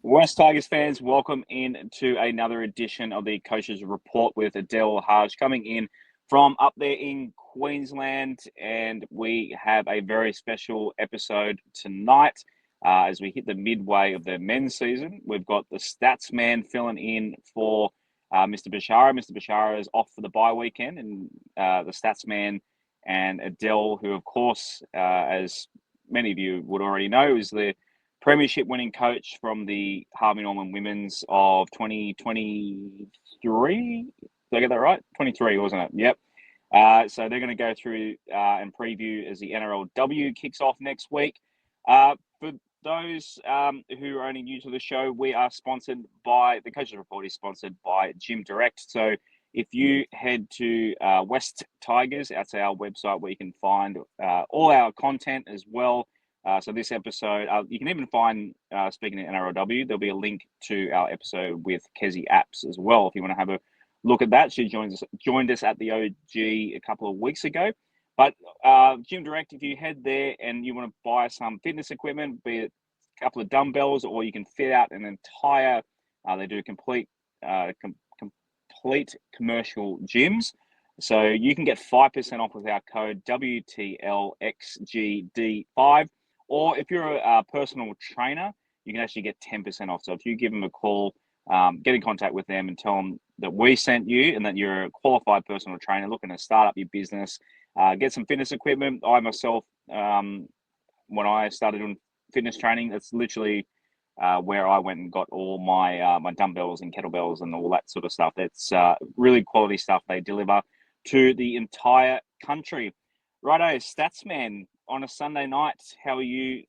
West Tigers fans, welcome in to another edition of the Coaches Report with Adel Hage coming in from up there in Queensland. And we have a very special episode tonight as we hit the midway of the men's season. We've got the stats man filling in for Mr. Bashara. Mr. Bashara is off for the bye weekend, and the stats man and Adel, who, of course, as many of you would already know, is the Premiership winning coach from the Harvey Norman Women's of 2023. Did I get that right? 23, wasn't it? Yep. So they're going to go through and preview as the NRLW kicks off next week. For those who are only new to the show, we are sponsored by, the Coaches Report is sponsored by Gym Direct. So if you head to West Tigers, that's our website where you can find all our content as well. So this episode, you can even find, speaking of NRLW, there'll be a link to our episode with Kezi Apps as well. If you want to have a look at that, she joined us at the OG a couple of weeks ago. But Gym Direct, if you head there and you want to buy some fitness equipment, be it a couple of dumbbells, or you can fit out an entire, they do complete commercial gyms. So you can get 5% off with our code WTLXGD5. Or if you're a personal trainer, you can actually get 10% off. So if you give them a call, get in contact with them and tell them that we sent you and that you're a qualified personal trainer looking to start up your business, get some fitness equipment. I myself, when I started doing fitness training, that's literally where I went and got all my my dumbbells and kettlebells and all that sort of stuff. That's really quality stuff they deliver to the entire country. Righto, Statsman, on a Sunday night, how are you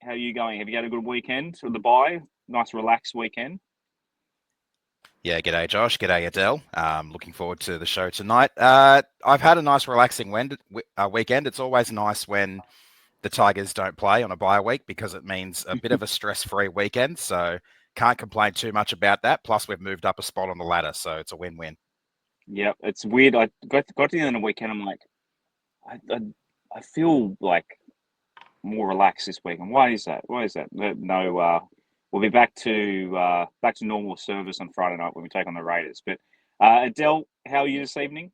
going? Have you had a good weekend with the bye? Nice relaxed weekend? Yeah, g'day Josh, g'day Adel. Looking forward to the show tonight. I've had a nice relaxing weekend. It's always nice when the Tigers don't play on a bye week because it means a bit of a stress-free weekend. So can't complain too much about that. Plus we've moved up a spot on the ladder, so it's a win-win. Yeah, it's weird. I got to the end of the weekend, I'm like, I feel like more relaxed this week. And why is that? No, we'll be back to normal service on Friday night when we take on the Raiders. But Adel, how are you this evening?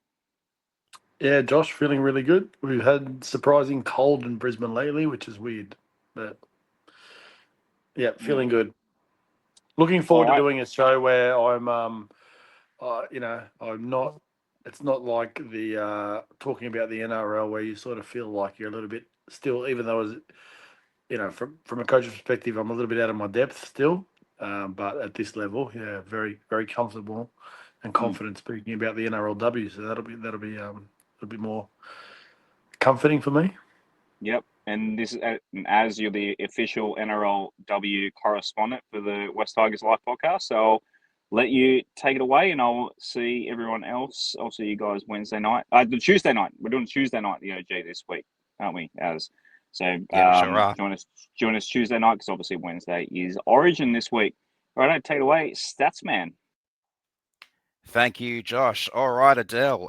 Yeah, Josh, feeling really good. We've had surprising cold in Brisbane lately, which is weird. But yeah, feeling good. Looking forward to doing a show where I'm I'm not. It's not like the talking about the NRL where you sort of feel like you're a little bit still, even though from a coach's perspective, I'm a little bit out of my depth still. But at this level, yeah, very very comfortable and confident speaking about the NRLW. So that'll be a bit more comforting for me. Yep, and this is as you're the official NRLW correspondent for the West Tigers Live podcast. So I'll let you take it away, and I'll see everyone else. I'll see you guys Wednesday night. The Tuesday night. We're doing Tuesday night the OG this week, aren't we? Sure join us Tuesday night because obviously Wednesday is Origin this week. All right, take it away, Statsman. Thank you, Josh. All right, Adel.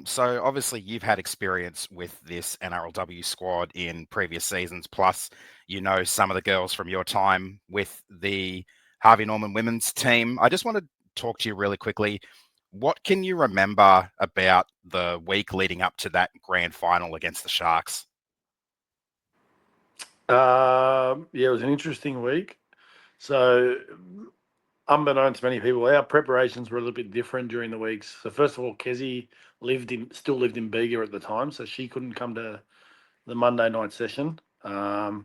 So obviously you've had experience with this NRLW squad in previous seasons, plus you know some of the girls from your time with the Harvey Norman women's team. I just want to talk to you really quickly. What can you remember about the week leading up to that grand final against the Sharks? Yeah, it was an interesting week. So, unbeknownst to many people, our preparations were a little bit different during the weeks. So, first of all, Kezi still lived in Bega at the time, so she couldn't come to the Monday night session. I'll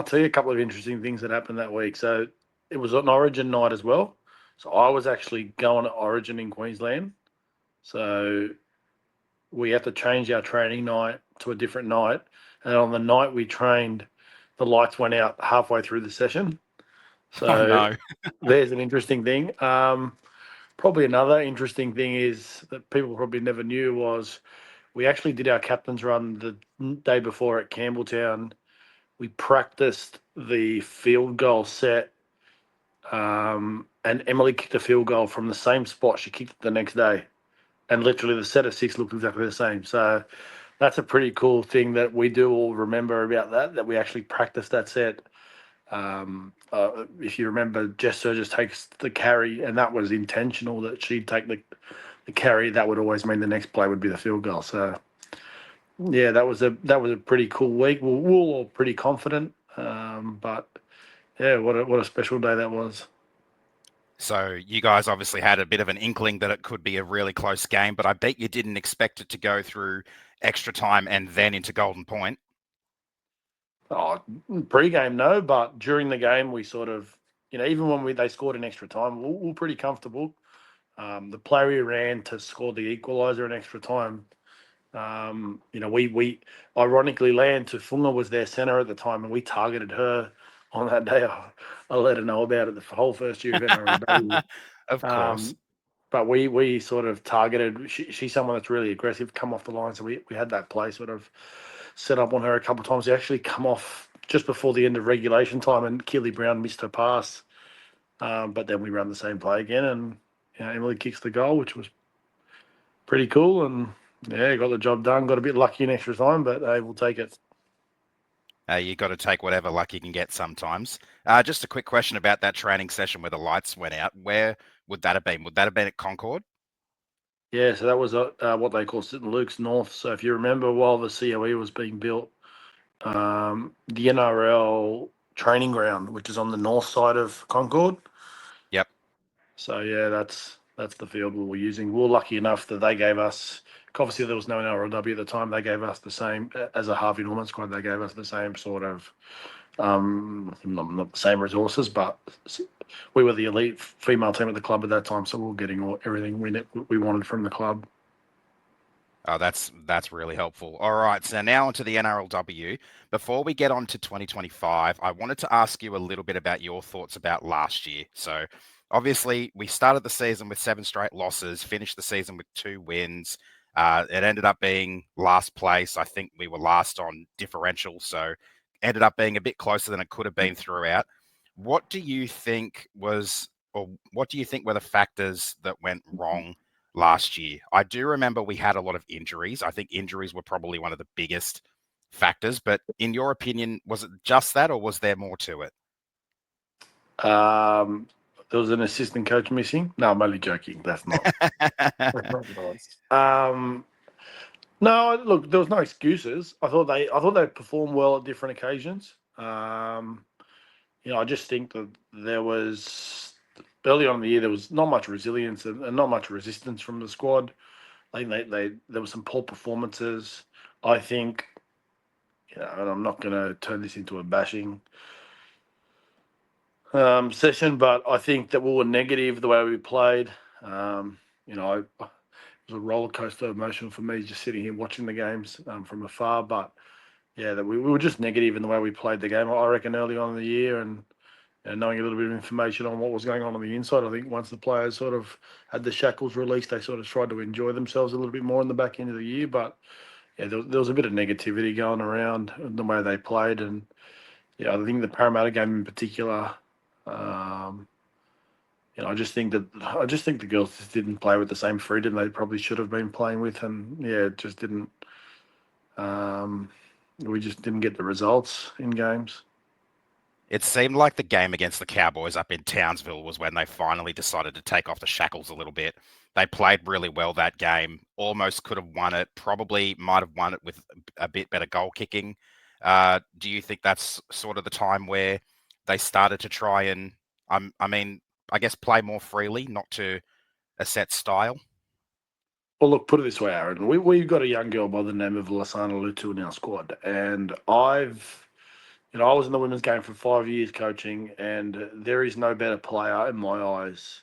tell you a couple of interesting things that happened that week. So, it was an Origin night as well. So, I was actually going to Origin in Queensland. So, we had to change our training night to a different night. And on the night we trained, the lights went out halfway through the session. So there's an interesting thing. Probably another interesting thing is that people probably never knew was we actually did our captain's run the day before at Campbelltown. We practiced the field goal set, and Emily kicked a field goal from the same spot she kicked it the next day. And literally the set of 6 looked exactly the same. So that's a pretty cool thing that we do all remember about that we actually practiced that set If you remember, Jess Surges takes the carry, and that was intentional that she'd take the carry. That would always mean the next play would be the field goal. So yeah, that was a pretty cool week. We're all pretty confident, but yeah, what a special day that was. So you guys obviously had a bit of an inkling that it could be a really close game, but I bet you didn't expect it to go through extra time and then into Golden Point. Oh, pre-game, no, but during the game, we sort of, even when they scored in extra time, we were pretty comfortable. The play we ran to score the equaliser in extra time, we ironically Lan Tufunga was their centre at the time, and we targeted her on that day. I let her know about it the whole first year of NRLW. Of course. But we sort of targeted. She's someone that's really aggressive, come off the line. So we had that play sort of set up on her a couple of times. They actually come off just before the end of regulation time, and Keely Brown missed her pass. But then we run the same play again, and Emily kicks the goal, which was pretty cool. And yeah, got the job done. Got a bit lucky in extra time, but hey, we'll take it. You got to take whatever luck you can get sometimes. Just a quick question about that training session where the lights went out. Where would that have been? Would that have been at Concord? Yeah, so that was what they call St Luke's North. So if you remember, while the COE was being built, the NRL training ground, which is on the north side of Concord. Yep. So yeah, that's the field we were using. We were lucky enough that they gave us. Obviously, there was no NRLW at the time. They gave us the same as a Harvey Norman squad. They gave us the same sort of, not the same resources, but we were the elite female team at the club at that time. So we were getting everything we wanted from the club. Oh, that's really helpful. All right, so now onto the NRLW. Before we get on to 2025, I wanted to ask you a little bit about your thoughts about last year. So obviously, we started the season with 7 straight losses, finished the season with 2 wins. It ended up being last place. I think we were last on differential, so ended up being a bit closer than it could have been throughout. What do you think were the factors that went wrong last year? I do remember we had a lot of injuries. I think injuries were probably one of the biggest factors, but in your opinion, was it just that or was there more to it? There was an assistant coach missing. No, I'm only joking. That's not. That's not nice. No, look, there was no excuses. I thought they performed well at different occasions. I just think that there was early on in the year there was not much resilience and not much resistance from the squad. I think there were some poor performances. I think, and I'm not going to turn this into a bashing session, but I think that we were negative the way we played. It was a roller coaster emotion for me just sitting here watching the games from afar. But yeah, that we were just negative in the way we played the game. I reckon early on in the year, and knowing a little bit of information on what was going on the inside, I think once the players sort of had the shackles released, they sort of tried to enjoy themselves a little bit more in the back end of the year. But yeah, there was a bit of negativity going around in the way they played, and yeah, I think the Parramatta game in particular. I just think the girls just didn't play with the same freedom they probably should have been playing with, and yeah, it just didn't. We just didn't get the results in games. It seemed like the game against the Cowboys up in Townsville was when they finally decided to take off the shackles a little bit. They played really well that game, almost could have won it, probably might have won it with a bit better goal kicking. Do you think that's sort of the time where they started to try and, I guess, play more freely, not to a set style? Well, look, put it this way, Aaron. We've got a young girl by the name of Lasana Lutu in our squad, and I was in the women's game for 5 years coaching, and there is no better player in my eyes.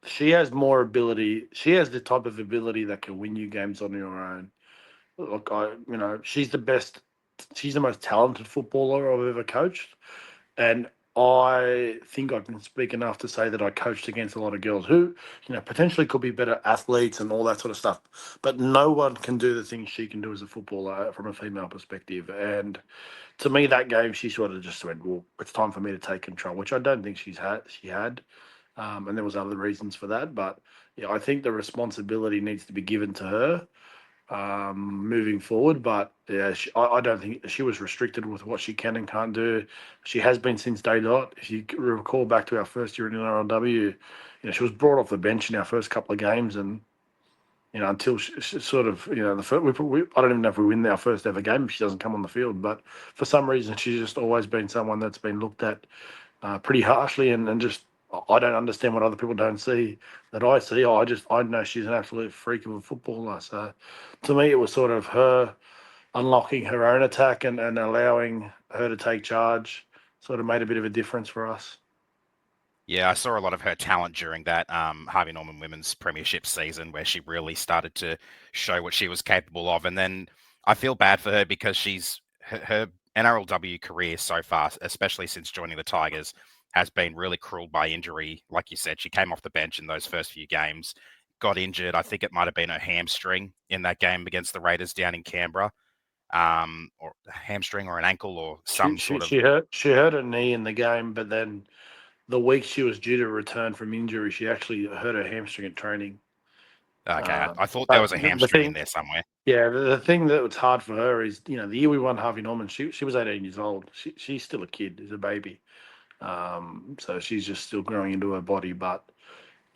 She has more ability. She has the type of ability that can win you games on her own. Look, she's the best. She's the most talented footballer I've ever coached, and I think I can speak enough to say that I coached against a lot of girls who, potentially could be better athletes and all that sort of stuff. But no one can do the things she can do as a footballer from a female perspective. And to me, that game, she sort of just went, well, it's time for me to take control, which I don't think she had. And there was other reasons for that. But yeah, I think the responsibility needs to be given to her. moving forward. But yeah, I don't think she was restricted with what she can and can't do. She has been since day dot. If you recall back to our first year in NRLW, she was brought off the bench in our first couple of games, and until she sort of, the first, I don't even know if we win our first ever game if she doesn't come on the field. But for some reason, she's just always been someone that's been looked at pretty harshly, and just I don't understand what other people don't see that I see. I know she's an absolute freak of a footballer. So to me, it was sort of her unlocking her own attack and allowing her to take charge. Sort of made a bit of a difference for us. Yeah, I saw a lot of her talent during that Harvey Norman Women's Premiership season where she really started to show what she was capable of. And then I feel bad for her because her NRLW career so far, especially since joining the Tigers, has been really cruel by injury. Like you said, she came off the bench in those first few games, got injured. I think it might have been her hamstring in that game against the Raiders down in Canberra, or a hamstring or an ankle or She some she sort of. she hurt she hurt her knee in the game, but then the week she was due to return from injury, she actually hurt her hamstring at training. Okay, Uh, I thought there but was a the hamstring in thing, there somewhere. yeah, the thing that was hard for her is, the year we won Harvey Norman, she was 18 years old. She's still a kid, is a baby. So she's just still growing into her body. But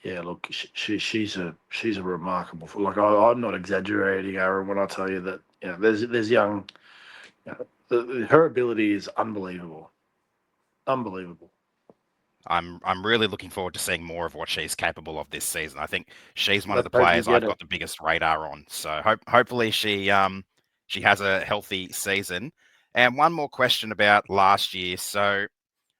yeah, look, she's a remarkable. Like I'm not exaggerating, Aaron, when I tell you that there's young. Her ability is unbelievable, unbelievable. I'm really looking forward to seeing more of what she's capable of this season. I think she's one of Let's the hope you players get I've it. got the biggest radar on. So hopefully she has a healthy season. And one more question about last year. So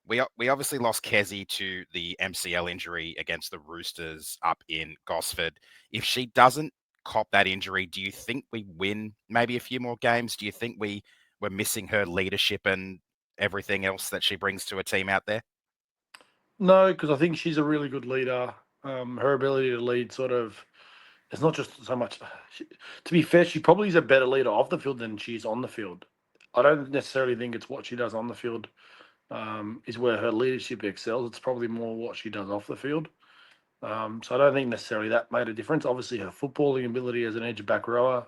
we obviously lost Kezi to the MCL injury against the Roosters up in Gosford. If she doesn't cop that injury, do you think we win maybe a few more games? Do you think we're missing her leadership and everything else that she brings to a team out there? No, because I think she's a really good leader. Her ability to lead sort of, it's not just so much. To be fair, she probably is a better leader off the field than she is on the field. I don't necessarily think it's what she does on the field is where her leadership excels. It's probably more what she does off the field. So I don't think necessarily that made a difference. Obviously, her footballing ability as an edge back rower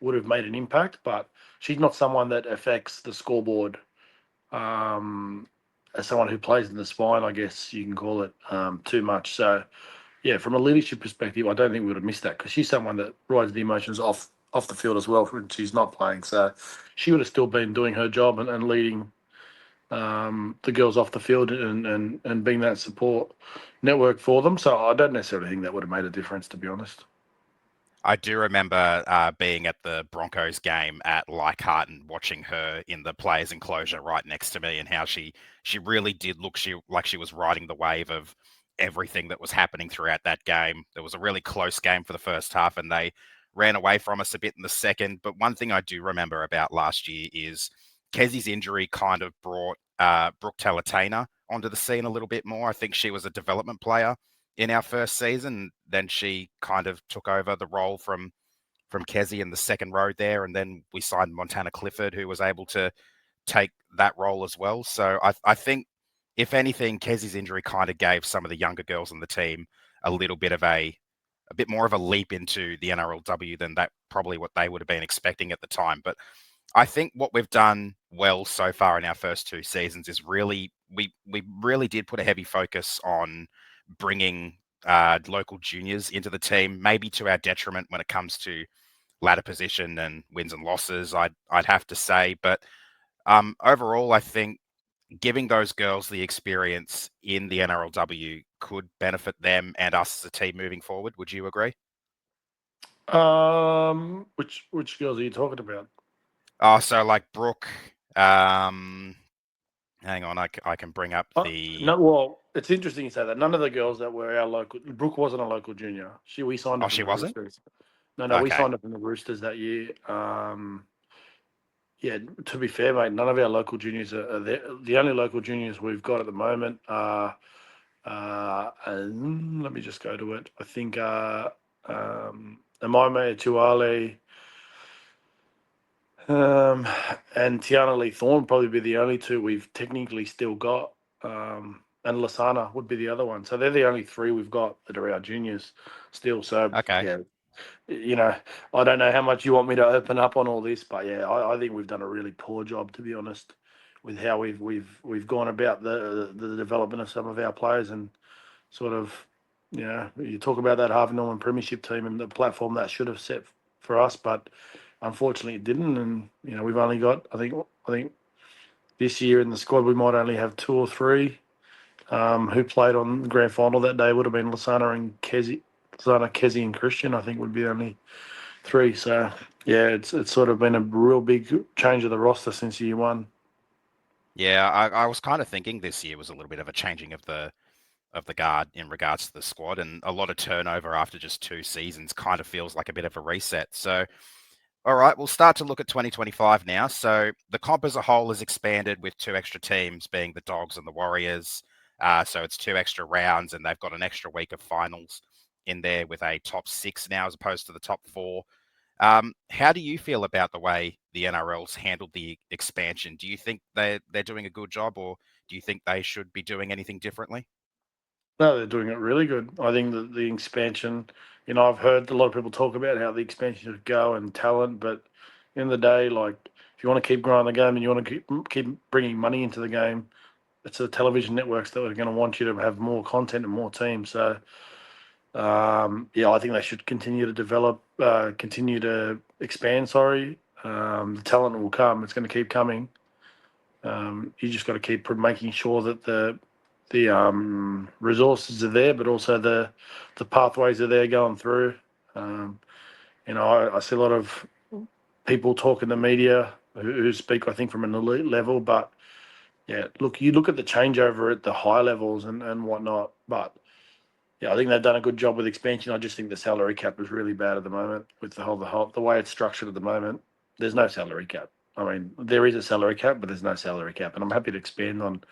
would have made an impact, but she's not someone that affects the scoreboard as someone who plays in the spine, I guess you can call it, too much. So, yeah, from a leadership perspective, I don't think we would have missed that because she's someone that rides the emotions off the field as well when she's not playing. So she would have still been doing her job and leading the girls off the field and being that support network for them. So I don't necessarily think that would have made a difference, to be honest. I do remember being at the Broncos game at Leichhardt and watching her in the players' enclosure right next to me, and how she really did look like she was riding the wave of everything that was happening throughout that game. There was a really close game for the first half, and they ran away from us a bit in the second. But one thing I do remember about last year is Kezi's injury kind of brought Brooke Talatena onto the scene a little bit more. I think she was a development player in our first season. Then she kind of took over the role from Kezi in the second row there, and then we signed Montana Clifford, who was able to take that role as well. So I think, if anything, Kezi's injury kind of gave some of the younger girls on the team a little bit of a bit more of a leap into the NRLW than that probably what they would have been expecting at the time. But I think what we've done well so far in our first two seasons is really we really did put a heavy focus on bringing local juniors into the team, maybe to our detriment when it comes to ladder position and wins and losses. I'd have to say, but overall, I think giving those girls the experience in the NRLW could benefit them and us as a team moving forward. Would you agree? Which girls are you talking about? Oh, so like Brooke. Hang on, I can bring up the. No, well, it's interesting you say that. None of the girls that were our local. Brooke wasn't a local junior. We signed her Oh, from she the wasn't. Roosters. No, we Okay. signed her from the Roosters that year. Yeah, to be fair, mate, none of our local juniors are there. The only local juniors we've got at the moment are, and let me just go to it. I think Amaime Tuale, and Tiana Lee Thorne probably be the only two we've technically still got. And Lasana would be the other one. So they're the only three we've got that are our juniors still. So Okay. yeah, you know, I don't know how much you want me to open up on all this, but yeah, I think we've done a really poor job, to be honest, with how we've gone about the development of some of our players, and sort of, you talk about that Harvey Norman Premiership team and the platform that should have set for us, but unfortunately it didn't, and we've only got, I think this year in the squad we might only have two or three who played on the grand final that day. Would have been Lasana, Kezi, and Christian. I think would be only three. So yeah, it's sort of been a real big change of the roster since year one. Yeah, I was kind of thinking this year was a little bit of a changing of the guard in regards to the squad, and a lot of turnover after just 2 seasons kind of feels like a bit of a reset. So, all right, we'll start to look at 2025 now. So the comp as a whole is expanded with 2 extra teams, being the Dogs and the Warriors. So it's 2 extra rounds, and they've got an extra week of finals in there with a top 6 now as opposed to the top 4. How do you feel about the way the NRL's handled the expansion? Do you think they're doing a good job, or do you think they should be doing anything differently? No, they're doing it really good. I think that the expansion, I've heard a lot of people talk about how the expansion should go and talent, but in the day, like, if you want to keep growing the game and you want to keep bringing money into the game, it's the television networks that are going to want you to have more content and more teams. So, yeah, I think they should continue to develop, continue to expand. Sorry, the talent will come. It's going to keep coming. You just got to keep making sure that the resources are there, but also the pathways are there going through. I see a lot of people talk in the media who speak, I think, from an elite level, but yeah, you look at the changeover at the high levels and whatnot, but yeah, I think they've done a good job with expansion. I just think the salary cap is really bad at the moment with the way it's structured at the moment. There's no salary cap. I mean, there is a salary cap, but there's no salary cap. And I'm happy to expand on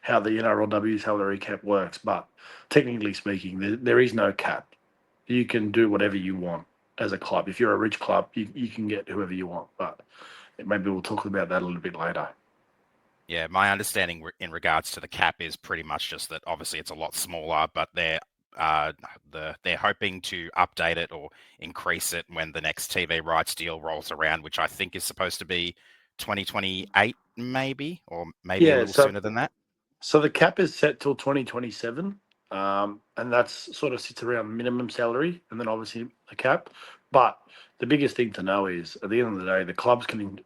how the NRLW salary cap works. But technically speaking, there is no cap. You can do whatever you want as a club. If you're a rich club, you can get whoever you want. But maybe we'll talk about that a little bit later. Yeah, my understanding in regards to the cap is pretty much just that obviously it's a lot smaller, but they're hoping to update it or increase it when the next TV rights deal rolls around, which I think is supposed to be 2028, maybe, or maybe a Yeah, little sooner than that. So the cap is set till 2027, and that's sort of sits around minimum salary, and then obviously a cap. But the biggest thing to know is, at the end of the day, the clubs can,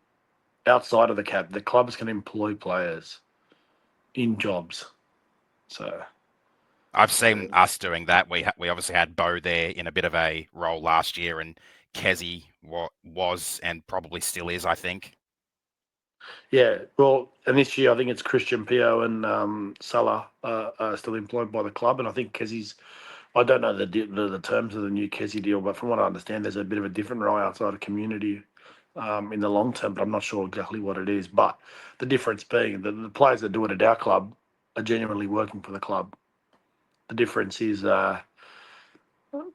outside of the cap, the clubs can employ players in jobs. So I've seen us doing that. We obviously had Bo there in a bit of a role last year, and Kezi was and probably still is, I think. yeah, well, and this year I think it's Christian Pio and Salah are still employed by the club, and I think Kezi's. I don't know the terms of the new Kezi deal, but from what I understand, there's a bit of a different role outside of community in the long term, but I'm not sure exactly what it is. But the difference being that the players that do it at our club are genuinely working for the club. The difference is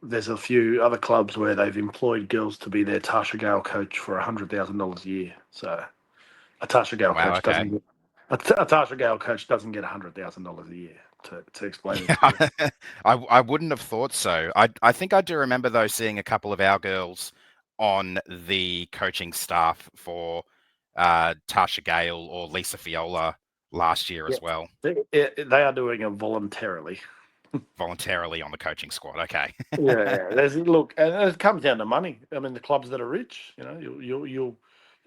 there's a few other clubs where they've employed girls to be their Tasha Gale coach for $100,000 a year. So a Tasha Gale Wow, coach okay. doesn't get a Tasha Gale coach doesn't get $100,000 a year. To explain it to you. I wouldn't have thought so. I think I do remember though seeing a couple of our girls on the coaching staff for Tasha Gale or Lisa Fiola last year as well, They are doing it voluntarily. voluntarily on the coaching squad. Okay. Yeah. Look, and it comes down to money. I mean, the clubs that are rich,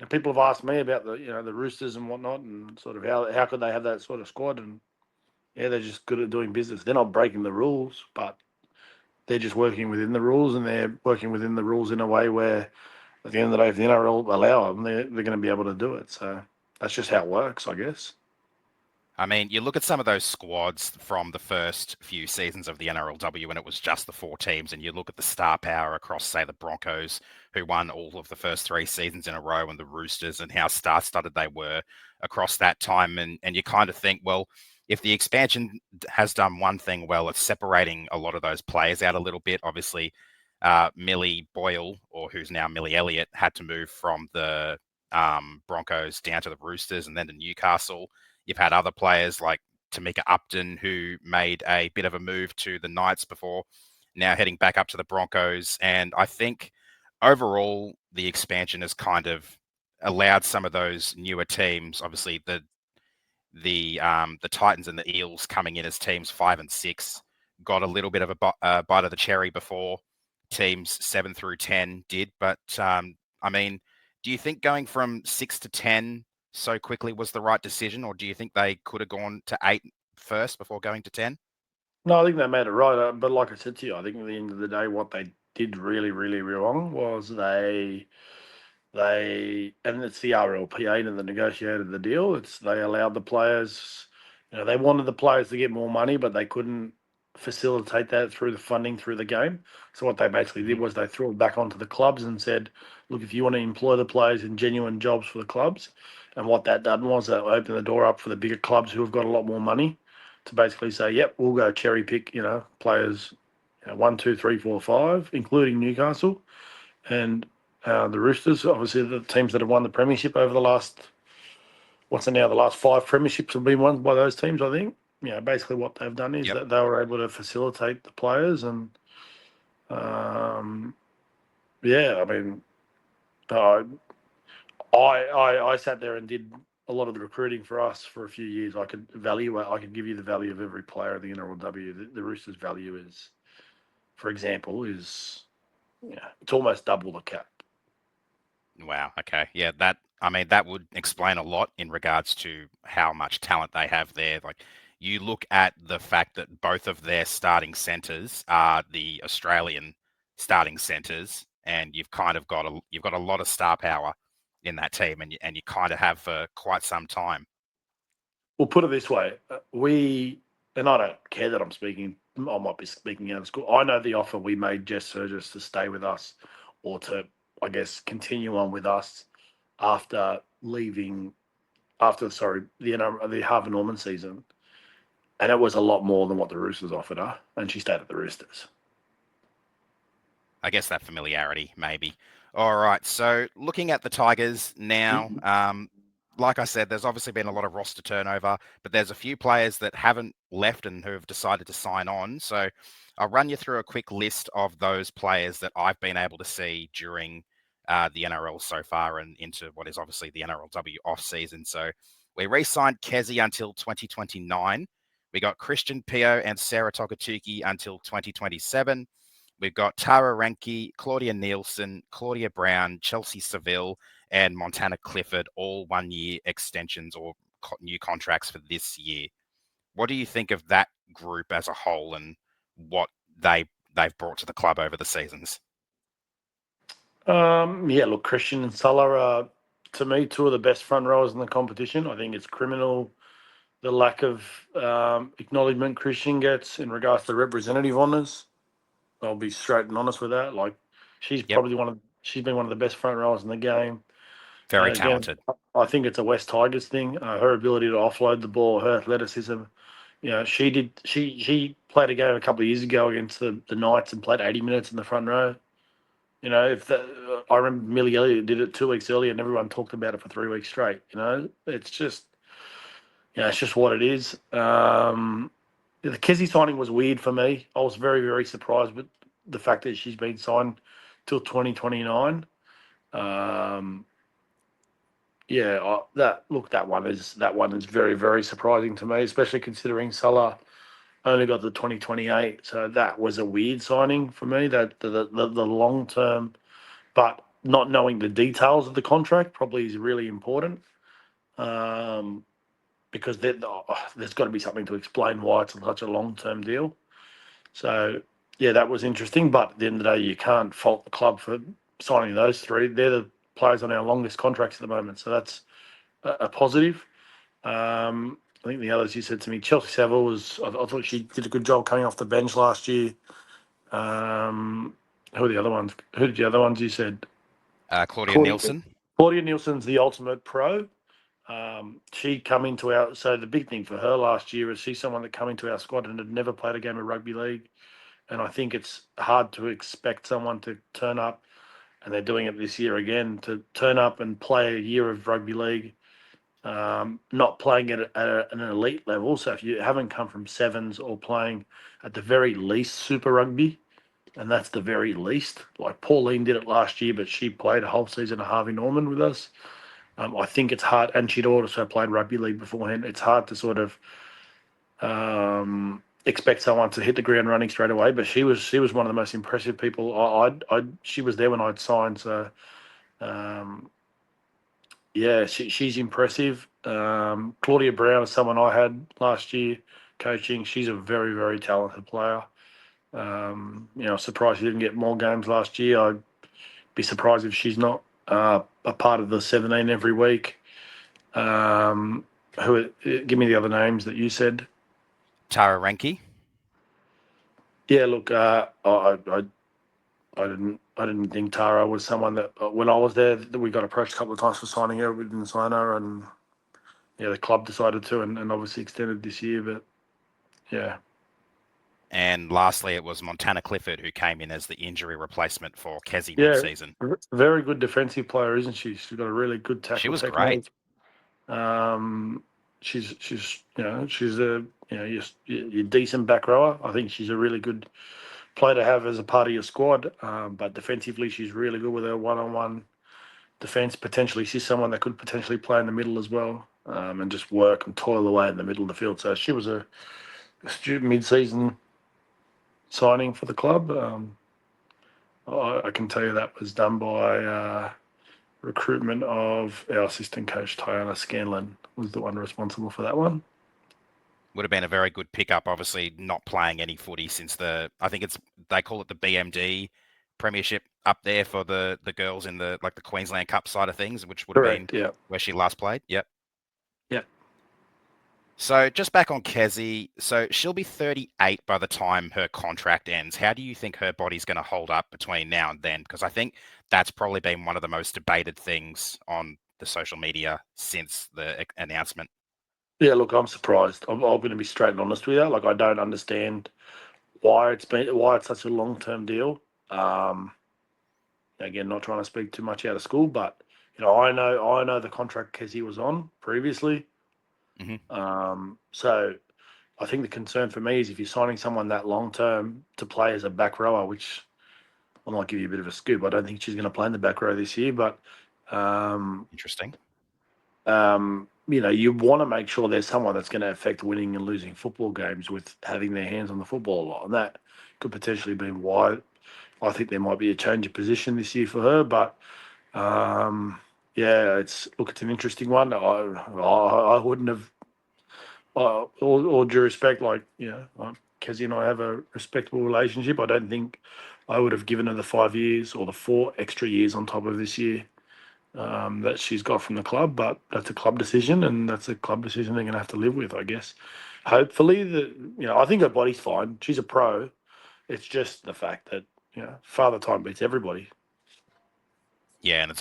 people have asked me about the Roosters and whatnot, and sort of how could they have that sort of squad, and yeah, they're just good at doing business. They're not breaking the rules, but they're just working within the rules, and they're working within the rules in a way where, at the end of the day, if the NRL allow them, they're going to be able to do it. So that's just how it works, I guess. I mean, you look at some of those squads from the first few seasons of the NRLW when it was just the 4 teams, and you look at the star power across, say, the Broncos, who won all of the first 3 seasons in a row, and the Roosters, and how star-studded they were across that time. And you kind of think, well, if the expansion has done one thing well, it's separating a lot of those players out a little bit. Obviously, Millie Boyle, or who's now Millie Elliott, had to move from the Broncos down to the Roosters and then to Newcastle. You've had other players like Tamika Upton, who made a bit of a move to the Knights before now heading back up to the Broncos. And I think overall, the expansion has kind of allowed some of those newer teams, obviously the Titans and the Eels coming in as teams 5 and 6, got a little bit of a bite of the cherry before teams 7 through 10 did. But I mean, do you think going from 6 to 10 so quickly was the right decision, or do you think they could have gone to 8 first before going to 10? No, I think they made it right. But like I said to you, I think at the end of the day, what they did really, really wrong was and it's the RLPA that negotiated the deal. They allowed the players, they wanted the players to get more money, but they couldn't facilitate that through the funding through the game. So what they basically did was they threw it back onto the clubs and said, look, if you want to employ the players in genuine jobs for the clubs, and what that done was that opened the door up for the bigger clubs who have got a lot more money to basically say, yep, we'll go cherry pick, players, 1, 2, 3, 4, 5, including Newcastle. And the Roosters, obviously the teams that have won the Premiership over the last 5 Premierships have been won by those teams, I think. Basically what they've done is that they were able to facilitate the players and, I mean, I sat there and did a lot of the recruiting for us for a few years. I could give you the value of every player in the NRLW. The Roosters' value is, for example, it's almost double the cap. Wow. Okay. Yeah. That would explain a lot in regards to how much talent they have there. Like, you look at the fact that both of their starting centers are the Australian starting centers, and you've got a lot of star power in that team, and you kind of have for quite some time. We'll put it this way: and I don't care that I might be speaking out of school. I know the offer we made Jess Surgis to stay with us, or to, I guess, continue on with us after leaving, the Harvey Norman season, and it was a lot more than what the Roosters offered her, and she stayed at the Roosters. I guess that familiarity, maybe. All right. So looking at the Tigers now, like I said, there's obviously been a lot of roster turnover, but there's a few players that haven't left and who have decided to sign on. So I'll run you through a quick list of those players that I've been able to see during the NRL so far and into what is obviously the NRLW off season. So we re-signed Kezi until 2029. We got Christian Pio and Sarah Togatuki until 2027. We've got Tara Ranke, Claudia Nielsen, Claudia Brown, Chelsea Seville, and Montana Clifford, all 1-year extensions or new contracts for this year. What do you think of that group as a whole and what they've brought to the club over the seasons? Look, Christian and Sulla are, to me, two of the best front rowers in the competition. I think it's criminal the lack of acknowledgement Christian gets in regards to representative honours. I'll be straight and honest with that. Like, she's probably she's been one of the best front rowers in the game. Very talented. I think it's a West Tigers thing. Her ability to offload the ball, her athleticism. She played a game a couple of years ago against the Knights and played 80 minutes in the front row. I remember Millie Elliott did it 2 weeks earlier, and everyone talked about it for 3 weeks straight. It's just, it's just what it is. The Kezi signing was weird for me. I was very, very surprised with the fact that she's been signed till 2029. That one is very, very surprising to me, especially considering Salah only got the 2028. So that was a weird signing for me. That the long term, but not knowing the details of the contract probably is really important. Because there's got to be something to explain why it's such a long-term deal. So, that was interesting. But at the end of the day, you can't fault the club for signing those three. They're the players on our longest contracts at the moment. So that's a positive. I think the others you said to me, Chelsea Saville I thought she did a good job coming off the bench last year. Who are the other ones? Who did the other ones you said? Claudia Nielsen. Claudia Nielsen's the ultimate pro. She come into so the big thing for her last year is she's someone that come into our squad and had never played a game of rugby league. And I think it's hard to expect someone to turn up, and they're doing it this year again, to turn up and play a year of rugby league, not playing it at an elite level. So if you haven't come from sevens or playing at the very least Super Rugby, and that's the very least. Like Pauline did it last year, but she played a whole season of Harvey Norman with us. I think it's hard, and she'd also played rugby league beforehand. It's hard to sort of expect someone to hit the ground running straight away. But she was one of the most impressive people. She was there when I'd signed, so yeah, she's impressive. Claudia Brown is someone I had last year coaching. She's a very, very talented player. Surprised she didn't get more games last year. I'd be surprised if she's not a part of the 17 every week. Give me the other names that you said. Tara Renke. Yeah, look, I didn't think Tara was someone that when I was there that we got approached a couple of times for signing her. We didn't sign her, and yeah, the club decided to, and obviously extended this year. But yeah. And lastly, it was Montana Clifford who came in as the injury replacement for Kezi Yeah, mid-season. very good defensive player, isn't she? She's got a really good tackle. She was technique. great. She's a your decent back rower. I think she's a really good player to have as a part of your squad. But defensively, she's really good with her one-on-one defense. Potentially, she's someone that could potentially play in the middle as well, and just work and toil away in the middle of the field. So she was a astute mid-season signing for the club. I can tell you that was done by recruitment of our assistant coach, Tiana Scanlon, was the one responsible for that one. Would have been a very good pickup, obviously not playing any footy since they call it the BMD Premiership up there for the girls in the Queensland Cup side of things, which would have Correct, been where she last played. Yep. Yep. So just back on Kezi, so she'll be 38 by the time her contract ends. How do you think her body's going to hold up between now and then? Because I think that's probably been one of the most debated things on the social media since the announcement. Yeah, look, I'm surprised. I'm going to be straight and honest with you. Like, I don't understand why it's such a long-term deal. Again, not trying to speak too much out of school, but I know the contract Kezi was on previously. Mm-hmm. So I think the concern for me is if you're signing someone that long-term to play as a back rower, which I might give you a bit of a scoop. I don't think she's going to play in the back row this year, but Interesting. You want to make sure there's someone that's going to affect winning and losing football games with having their hands on the football a lot, and that could potentially be why I think there might be a change of position this year for her. But it's an interesting one. I wouldn't have. All due respect, Kezzy and I have a respectable relationship. I don't think I would have given her the 5 years or the 4 extra years on top of this year that she's got from the club, but that's a club decision, and that's a club decision they're going to have to live with, I guess. Hopefully, I think her body's fine. She's a pro. It's just the fact that father time beats everybody. Yeah, and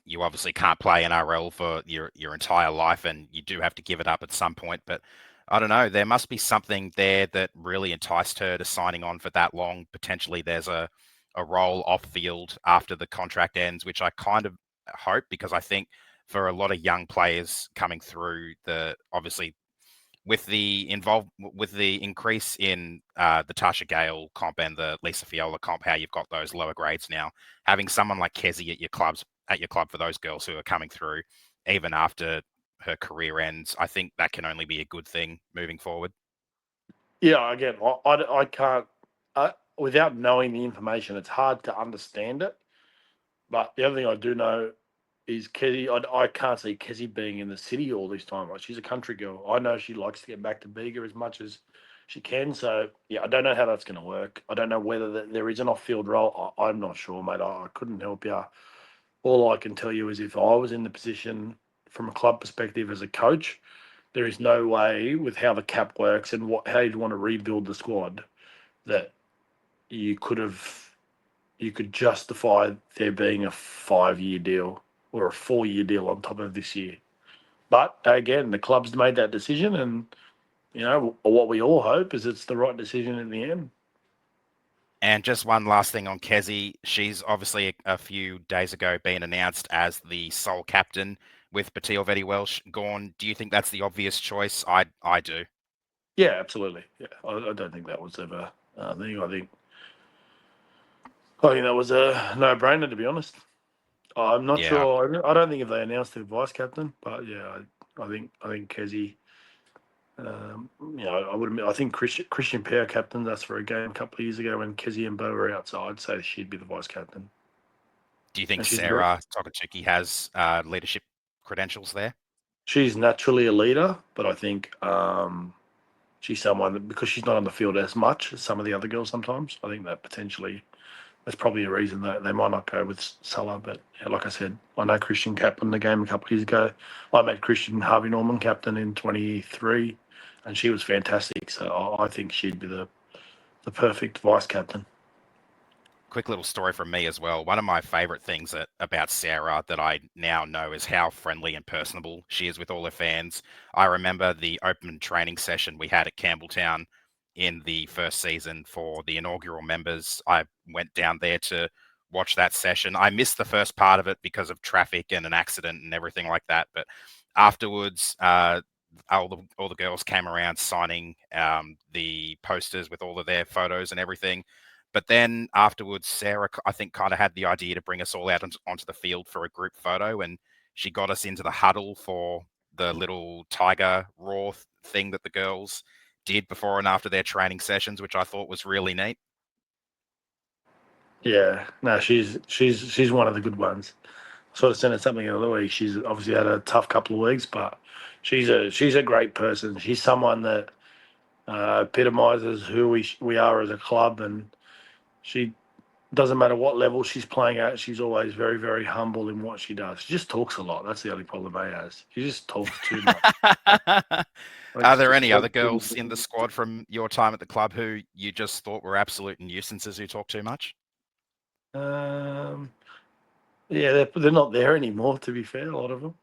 you obviously can't play NRL for your entire life, and you do have to give it up at some point. But I don't know, there must be something there that really enticed her to signing on for that long. Potentially, there's a role off field after the contract ends, which I kind of hope, because I think for a lot of young players coming through, obviously with the increase in the Tasha Gale comp and the Lisa Fiola comp, how you've got those lower grades now, having someone like Kezi at your club for those girls who are coming through, even after her career ends, I think that can only be a good thing moving forward. Yeah, again, I can't, without knowing the information, it's hard to understand it. But the other thing I do know is Kezi. I can't see Kezi being in the city all this time. Like, she's a country girl. I know she likes to get back to Bega as much as she can. So yeah, I don't know how that's going to work. I don't know whether there is an off-field role. I'm not sure, mate. I couldn't help you. All I can tell you is if I was in the position from a club perspective as a coach, there is no way with how the cap works and how you'd want to rebuild the squad that you could justify there being a 5-year deal or a 4-year deal on top of this year. But again, the club's made that decision, and what we all hope is it's the right decision in the end. And just one last thing on Kezi, she's obviously a few days ago been announced as the sole captain with Batil Vetti Welsh gone. Do you think that's the obvious choice? I do. Yeah, absolutely. Yeah, I don't think that was ever a thing. I think I think that was a no-brainer, to be honest. I'm not Yeah, sure. I don't think if they announced their vice captain, but yeah, I think Kezi. I would. I think Christian Pear captained us for a game a couple of years ago when Kezi and Bo were outside, so she'd be the vice captain. do you think And she's very, Sarah Tokachuki has leadership credentials there? she's naturally a leader, but I think she's someone that, because she's not on the field as much as some of the other girls sometimes, I think that potentially that's probably a reason that they might not go with Salah. But yeah, like I said, I know Christian captained the game a couple of years ago. I met Christian Harvey Norman captain in 23, and she was fantastic. So I think she'd be the perfect vice captain. Quick little story from me as well. One of my favorite things about Sarah that I now know is how friendly and personable she is with all her fans. I remember the open training session we had at Campbelltown in the first season for the inaugural members. I went down there to watch that session. I missed the first part of it because of traffic and an accident and everything like that. But afterwards, all the girls came around signing the posters with all of their photos and everything. But then afterwards, Sarah, I think, kind of had the idea to bring us all out onto the field for a group photo. And she got us into the huddle for the little tiger roar thing that the girls did before and after their training sessions, which I thought was really neat. Yeah, no, she's one of the good ones. Sort of sent her something the other week. She's obviously had a tough couple of weeks, but she's a great person. She's someone that epitomizes who we are as a club, and she doesn't matter what level she's playing at. She's always very, very humble in what she does. She just talks a lot. That's the only problem I has. She just talks too much. Are Like, there just any other talks girls in the squad from your time at the club who you just thought were absolute nuisances who talk too much? um, yeah, they're not there anymore. To be fair, a lot of them.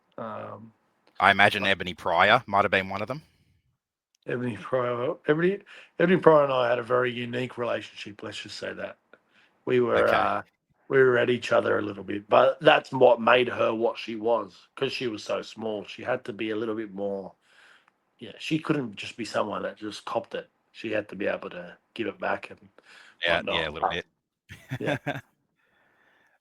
I imagine Ebony Pryor might have been one of them. Ebony Pryor and I had a very unique relationship. Let's just say that we were Okay. we were at each other a little bit, but that's what made her what she was, because she was so small. She had to be a little bit more. Yeah, she couldn't just be someone that just copped it. She had to be able to give it back and Yeah, whatnot. a little bit. Yeah.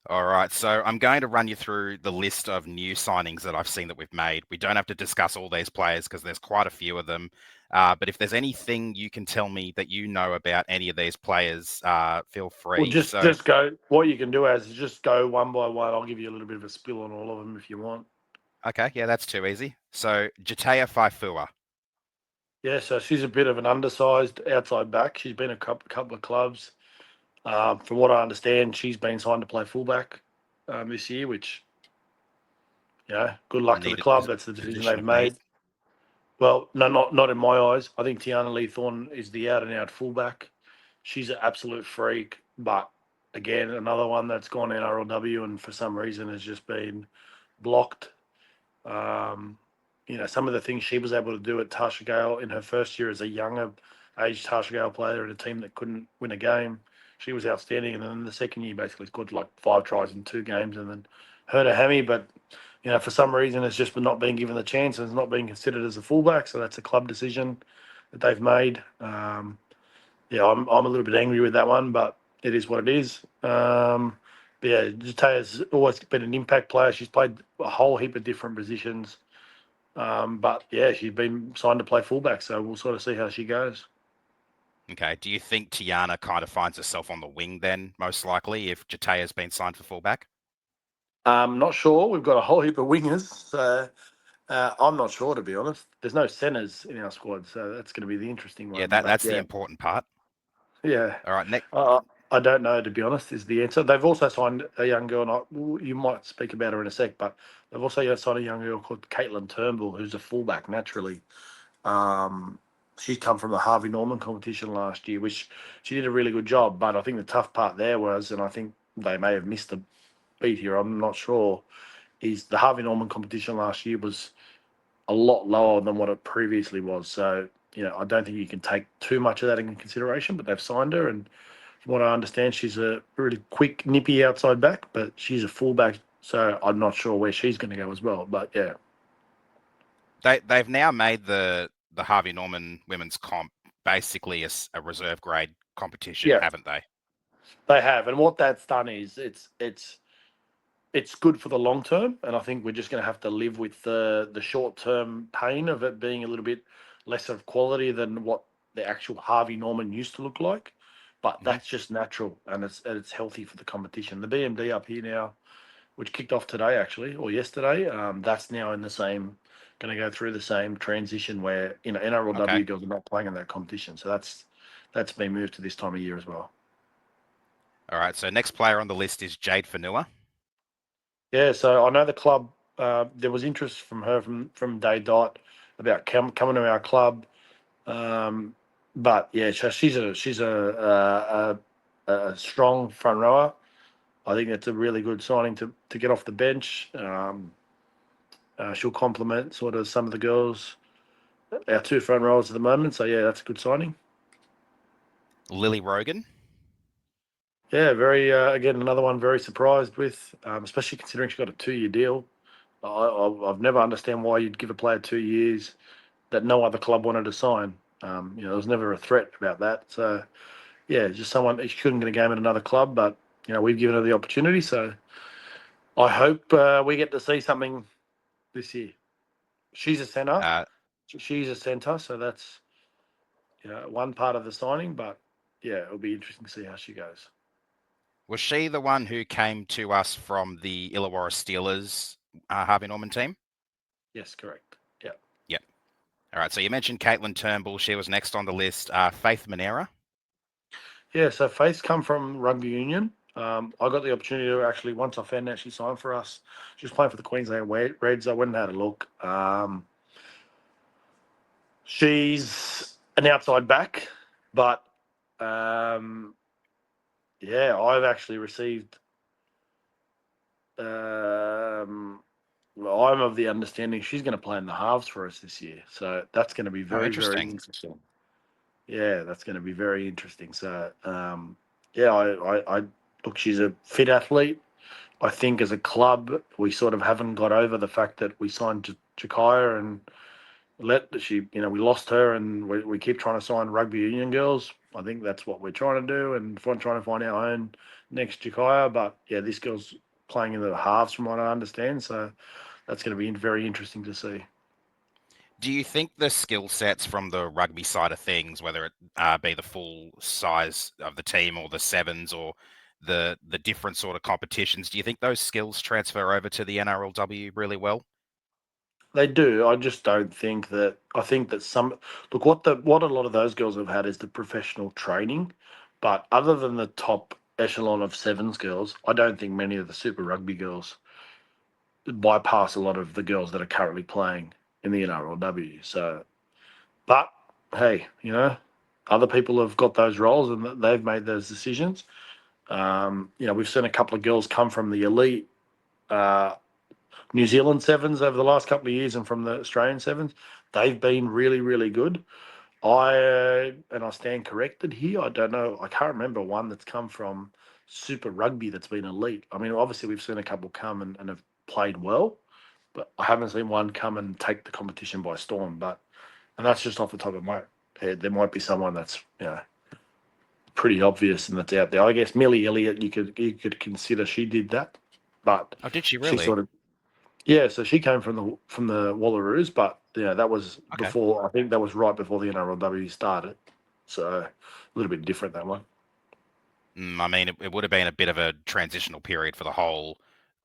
All right, so I'm going to run you through the list of new signings that I've seen that we've made. We don't have to discuss all these players because there's quite a few of them. But if there's anything you can tell me that you know about any of these players, feel Well, free. just go. What you can do is just go one by one. I'll give you a little bit of a spill on all of them if you want. Okay, yeah, that's too easy. So Jatea Faifua. Yeah, so she's a bit of an undersized outside back. She's been a couple of clubs. From what I understand, she's been signed to play fullback this year, which, good luck to the Needed club. That's the decision position they've of need. made. Well, no, not in my eyes. I think Tiana Lee Thorne is the out and out fullback. She's an absolute freak, but again, another one that's gone NRLW and for some reason has just been blocked. Um, some of the things she was able to do at Tasha Gale in her first year as a younger age Tasha Gale player in a team that couldn't win a game, she was outstanding. And then the second year, basically scored like 5 tries in 2 games and then hurt a hammy. But for some reason, it's just not being given the chance and it's not being considered as a fullback. So that's a club decision that they've made. I'm a little bit angry with that one, but it is what it is. But yeah, Jataya's always been an impact player. She's played a whole heap of different positions. But yeah, she's been signed to play fullback, so we'll sort of see how she goes. Okay. Do you think Tiana kind of finds herself on the wing then, most likely, if Jatea's been signed for fullback? Not sure. We've got a whole heap of wingers, so I'm not sure, to be honest. There's no centres in our squad, so that's going to be the interesting Yeah, one. But that's the important part. yeah. All right, next. I don't know, to be honest, is the answer. They've also signed a young girl, and you might speak about her in a sec, but they've also signed a young girl called Caitlin Turnbull, who's a fullback naturally. Um, she's come from the Harvey Norman competition last year, which she did a really good job. But I think the tough part there was, and I think they may have missed a beat here, I'm not sure, is the Harvey Norman competition last year was a lot lower than what it previously was. So, I don't think you can take too much of that into consideration, but they've signed her. And from what I understand, she's a really quick, nippy outside back, but she's a fullback. So I'm not sure where she's going to go as well. But yeah. They've now made the Harvey Norman women's comp basically a reserve grade competition, Yeah. haven't they? They have, and what that's done is it's good for the long term, and I think we're just going to have to live with the short term pain of it being a little bit less of quality than what the actual Harvey Norman used to look like. But Mhm. that's just natural, and it's healthy for the competition. The BMD up here now, which kicked off today actually or yesterday, that's now in the same, going to go through the same transition where Okay. NRLW girls are not playing in that competition, so that's been moved to this time of year as well. All right. So next player on the list is Jade Fanua. Yeah, so I know the club. There was interest from her from Day Dot about coming to our club, but yeah, so she's a strong front rower. I think that's a really good signing to get off the bench. She'll complement sort of some of the girls, our two front rowers at the moment. So yeah, that's a good signing. Lily Rogan. Yeah, very again another one very surprised with, especially considering she got a 2-year deal. I've never understand why you'd give a player 2 years that no other club wanted to sign. There was never a threat about that. So yeah, just someone she couldn't get a game at another club, but we've given her the opportunity. So I hope we get to see something this year. She's a centre. Uh, She's a centre, so that's one part of the signing. But yeah, it'll be interesting to see how she goes. was she the one who came to us from the Illawarra Steelers Harvey Norman team? Yes, correct. Yeah. Yep. All right. So you mentioned Caitlin Turnbull. She was next on the list. Faith Monera. Yeah, so Faith's come from rugby union. I got the opportunity to actually, once I found out she signed for us, she was playing for the Queensland Reds. I went and had a look. She's an outside back, but yeah, I've actually received. I'm of the understanding she's going to play in the halves for us this year, so that's going to be Oh, very, very interesting. interesting. Yeah, that's going to be very interesting. So, yeah, I look, she's a fit athlete. I think as a club, we sort of haven't got over the fact that we signed Jakaya and we lost her, and we keep trying to sign rugby union girls. I think that's what we're trying to do, and trying to find our own next Jakaya. But yeah, this girl's playing in the halves, from what I understand. So that's going to be very interesting to see. Do you think the skill sets from the rugby side of things, whether it be the full size of the team or the sevens or the different sort of competitions, do you think those skills transfer over to the NRLW really well? They do. I just don't think that. I think that some look what a lot of those girls have had is the professional training, but other than the top echelon of sevens girls, I don't think many of the Super Rugby girls bypass a lot of the girls that are currently playing in the NRLW. So, but hey, other people have got those roles and they've made those decisions. We've seen a couple of girls come from the elite New Zealand sevens over the last couple of years and from the Australian sevens. They've been really, really good. I stand corrected here. I don't know. I can't remember one that's come from Super Rugby that's been elite. I mean, obviously we've seen a couple come and have played well, but I haven't seen one come and take the competition by storm. And that's just off the top of my head. There might be someone that's pretty obvious and that's out there. I guess Millie Elliott, you could consider she did that, but Oh, did she she really? sort of yeah. So she came from the Wallaroos, but that was Okay. before. I think that was right before the NRLW started. So a little bit different that one. I mean, it would have been a bit of a transitional period for the whole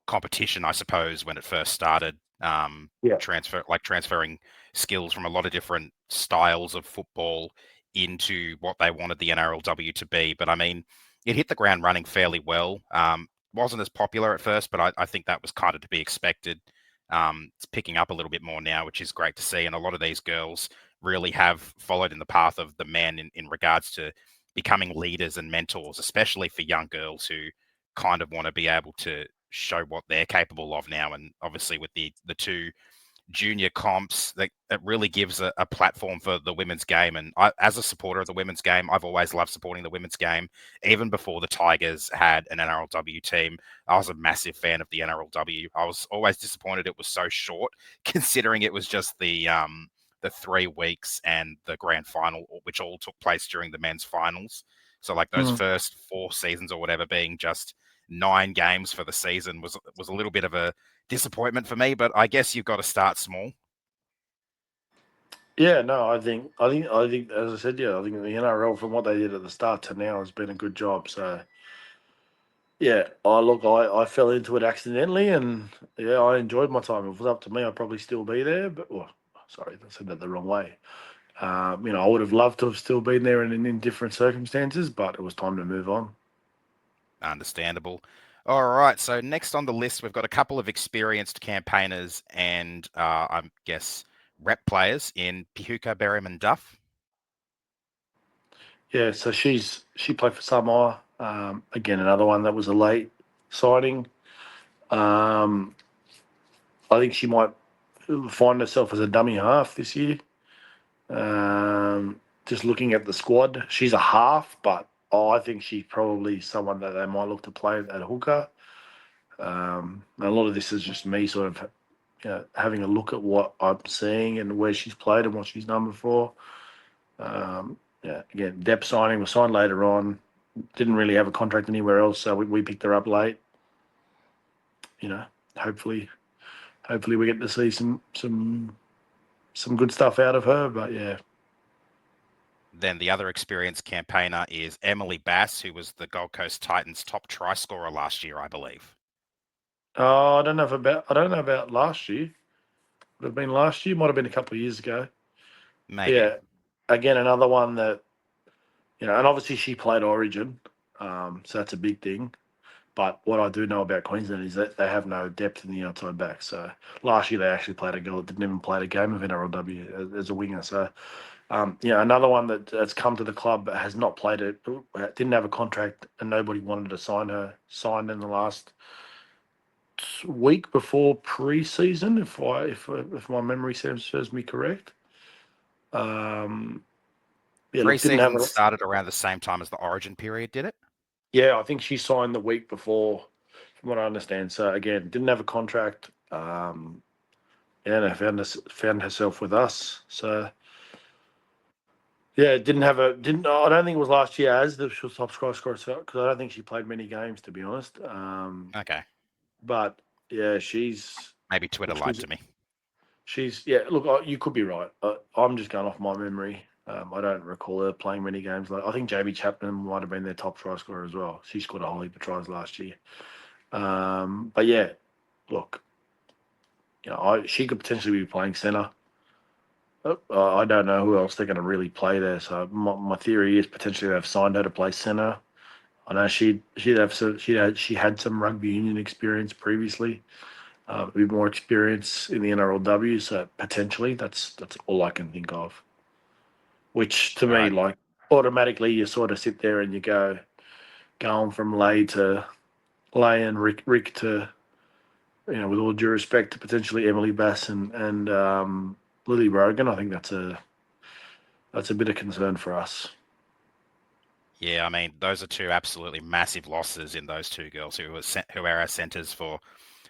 competition, I suppose, when it first started. Yeah. Transferring skills from a lot of different styles of football into what they wanted the NRLW to be. But I mean, it hit the ground running fairly well. Wasn't as popular at first, but I think that was kind of to be expected. It's picking up a little bit more now, which is great to see. And a lot of these girls really have followed in the path of the men in regards to becoming leaders and mentors, especially for young girls who kind of want to be able to show what they're capable of now. And obviously with the two junior comps, that really gives a platform for the women's game. And as a supporter of the women's game, I've always loved supporting the women's game. Even before the Tigers had an NRLW team, I was a massive fan of the NRLW. I was always disappointed it was so short, considering it was just the 3 weeks and the grand final, which all took place during the men's finals. So like those first 4 seasons or whatever being just 9 games for the season was a little bit of a disappointment for me. But I guess you've got to start small. Yeah, no, I think, as I said, yeah, I think the NRL from what they did at the start to now has been a good job. So, yeah, I fell into it accidentally, and yeah, I enjoyed my time. If it was up to me, I'd probably still be there. But, sorry, I said that the wrong way. I would have loved to have still been there in different circumstances, but it was time to move on. Understandable. All right. So next on the list, we've got a couple of experienced campaigners and I guess rep players in Pihuka, Berryman, Duff. Yeah, so she played for Samoa. Again, another one that was a late signing. I think she might find herself as a dummy half this year. Just looking at the squad, she's a half, but I think she's probably someone that they might look to play at hooker. A lot of this is just me sort of having a look at what I'm seeing and where she's played and what she's done before. Again, depth signing was signed later on. Didn't really have a contract anywhere else, so we picked her up late. Hopefully we get to see some good stuff out of her. But yeah. Then the other experienced campaigner is Emily Bass, who was the Gold Coast Titans' top try scorer last year, I believe. Oh, I don't know about last year. Would have been last year. Might have been a couple of years ago. Maybe. Yeah. Again, another one that and obviously she played Origin, so that's a big thing. But what I do know about Queensland is that they have no depth in the outside back. So last year they actually played a girl that didn't even play a game of NRLW as a winger. So another one that's come to the club but has not played it, didn't have a contract, and nobody wanted to sign her. Signed in the last week before pre-season, if my memory serves me correct. Didn't have Pre-season a. started around the same time as the Origin period, did it? Yeah, I think she signed the week before, from what I understand. So again, didn't have a contract. And found herself with us. So yeah, didn't. I don't think it was last year as the top scorer because I don't think she played many games, to be honest. Okay. But yeah, Maybe Twitter lied to me. Look, you could be right. I'm just going off my memory. I don't recall her playing many games. I think JB Chapman might have been their top try scorer as well. She scored a whole heap of tries last year. But yeah, look, she could potentially be playing centre. I don't know who else they're going to really play there. So my theory is potentially they've signed her to play centre. I know she had some rugby union experience previously, a bit more experience in the NRLW. So potentially that's all I can think of. Which to me, like automatically, you sort of sit there and you going from Lay and Rick to, with all due respect to potentially Emily Bass and Lily Brogan. I think that's a bit of concern for us. Yeah, I mean, those are two absolutely massive losses in those two girls who are our centres for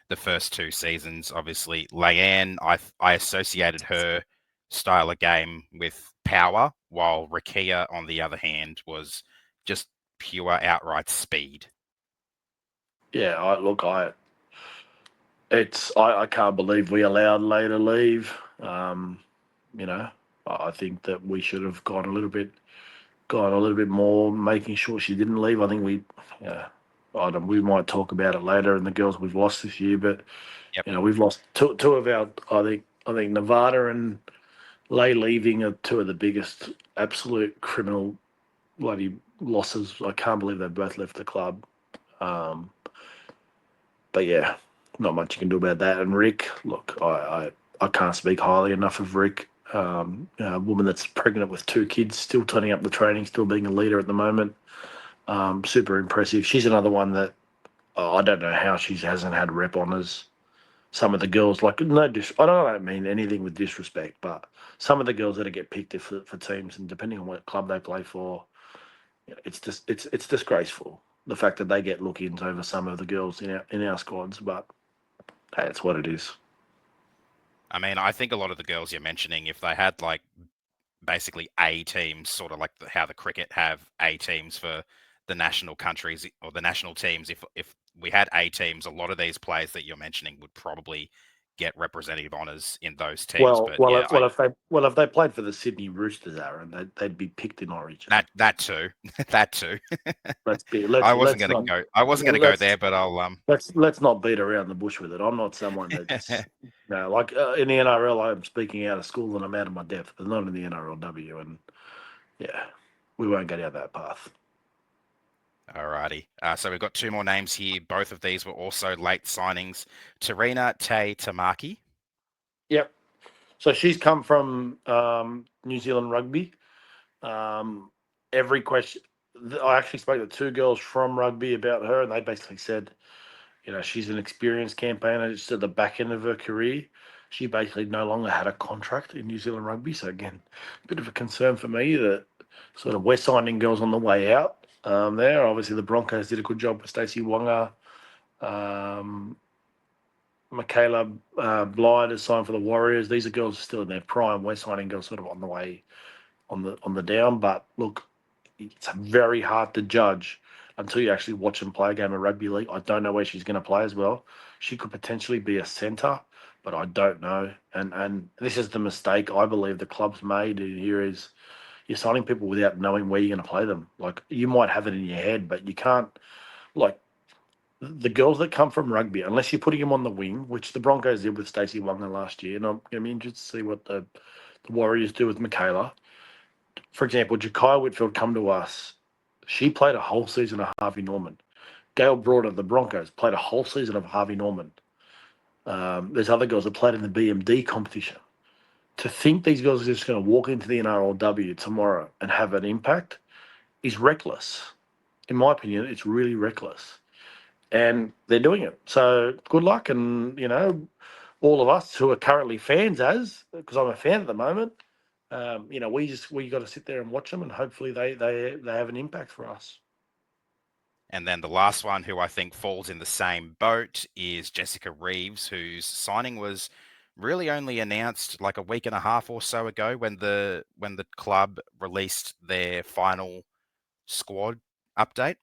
the first 2 seasons. Obviously, Leanne, I associated her style of game with power, while Rakia, on the other hand, was just pure outright speed. Yeah, I can't believe we allowed Lay to leave. I think that we should have gone a little bit more, making sure she didn't leave. I think we might talk about it later and the girls we've lost this year, but Yep. we've lost two of our. I think Nevada and Lay leaving are two of the biggest absolute criminal bloody losses. I can't believe they both left the club. But yeah, not much you can do about that. And Rick, look, I can't speak highly enough of Rick. A woman that's pregnant with 2 kids, still turning up the training, still being a leader at the moment. Super impressive. She's another one that I don't know how she hasn't had rep honours. Some of the girls, like I don't mean anything with disrespect, but some of the girls that get picked for teams, and depending on what club they play for, it's just it's disgraceful the fact that they get look-ins over some of the girls in our squads. But hey, it's what it is. I mean, I think a lot of the girls you're mentioning, if they had like basically A teams, sort of like how the cricket have A teams for the national countries or the national teams. If we had A teams, a lot of these players that you're mentioning would probably get representative honours in those teams. But yeah, If they played for the Sydney Roosters, Aaron, they'd be picked in Origin. that too, that too. I wasn't going to go there, but I'll let's not beat around the bush with it. I'm not someone that's like in the NRL. I'm speaking out of school and I'm out of my depth, but not in the NRLW. And yeah, we won't go down that path. Alrighty. So we've got two more names here. Both of these were also late signings. Tarina Te Tamaki. Yep. So she's come from New Zealand Rugby. Every question, I actually spoke to two girls from rugby about her, and they basically said, she's an experienced campaigner. Just at the back end of her career, she basically no longer had a contract in New Zealand Rugby. So again, a bit of a concern for me that sort of we're signing girls on the way out there. Obviously, the Broncos did a good job with Stacey Wonga. Michaela Blyde has signed for the Warriors. These are girls still in their prime. We're signing girls sort of on the way, on the down. But look, it's very hard to judge until you actually watch them play a game of rugby league. I don't know where she's going to play as well. She could potentially be a centre, but I don't know. And this is the mistake I believe the club's made here is you're signing people without knowing where you're going to play them. Like, you might have it in your head, but you can't. Like, the girls that come from rugby, unless you're putting them on the wing, which the Broncos did with Stacey Wonga last year, and I'm going to be interested to see what the Warriors do with Michaela. For example, Ja'Kai Whitfield come to us. She played a whole season of Harvey Norman. Gail Broad of the Broncos played a whole season of Harvey Norman. There's other girls that played in the BMD competition. To think these girls are just going to walk into the NRLW tomorrow and have an impact is reckless. In my opinion, it's really reckless. And they're doing it. So good luck. And, all of us who are currently fans, because I'm a fan at the moment, we got to sit there and watch them, and hopefully they have an impact for us. And then the last one, who I think falls in the same boat, is Jessica Reeves, whose signing was really only announced like a week and a half or so ago when the club released their final squad update.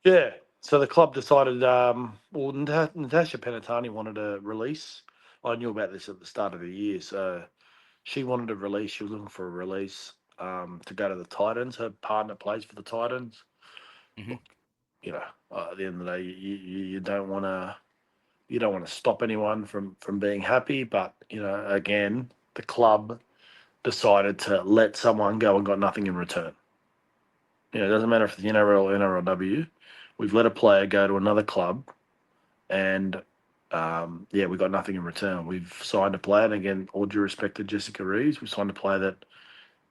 Yeah. So the club decided, Natasha Penatani wanted a release. I knew about this at the start of the year. So she wanted a release. She was looking for a release to go to the Titans. Her partner plays for the Titans. Mm-hmm. At the end of the day, you don't want to stop anyone from being happy. But, again, the club decided to let someone go and got nothing in return. It doesn't matter if it's the NRL or NRLW. We've let a player go to another club, and we got nothing in return. We've signed a player, and again, all due respect to Jessica Reeves, we signed a player that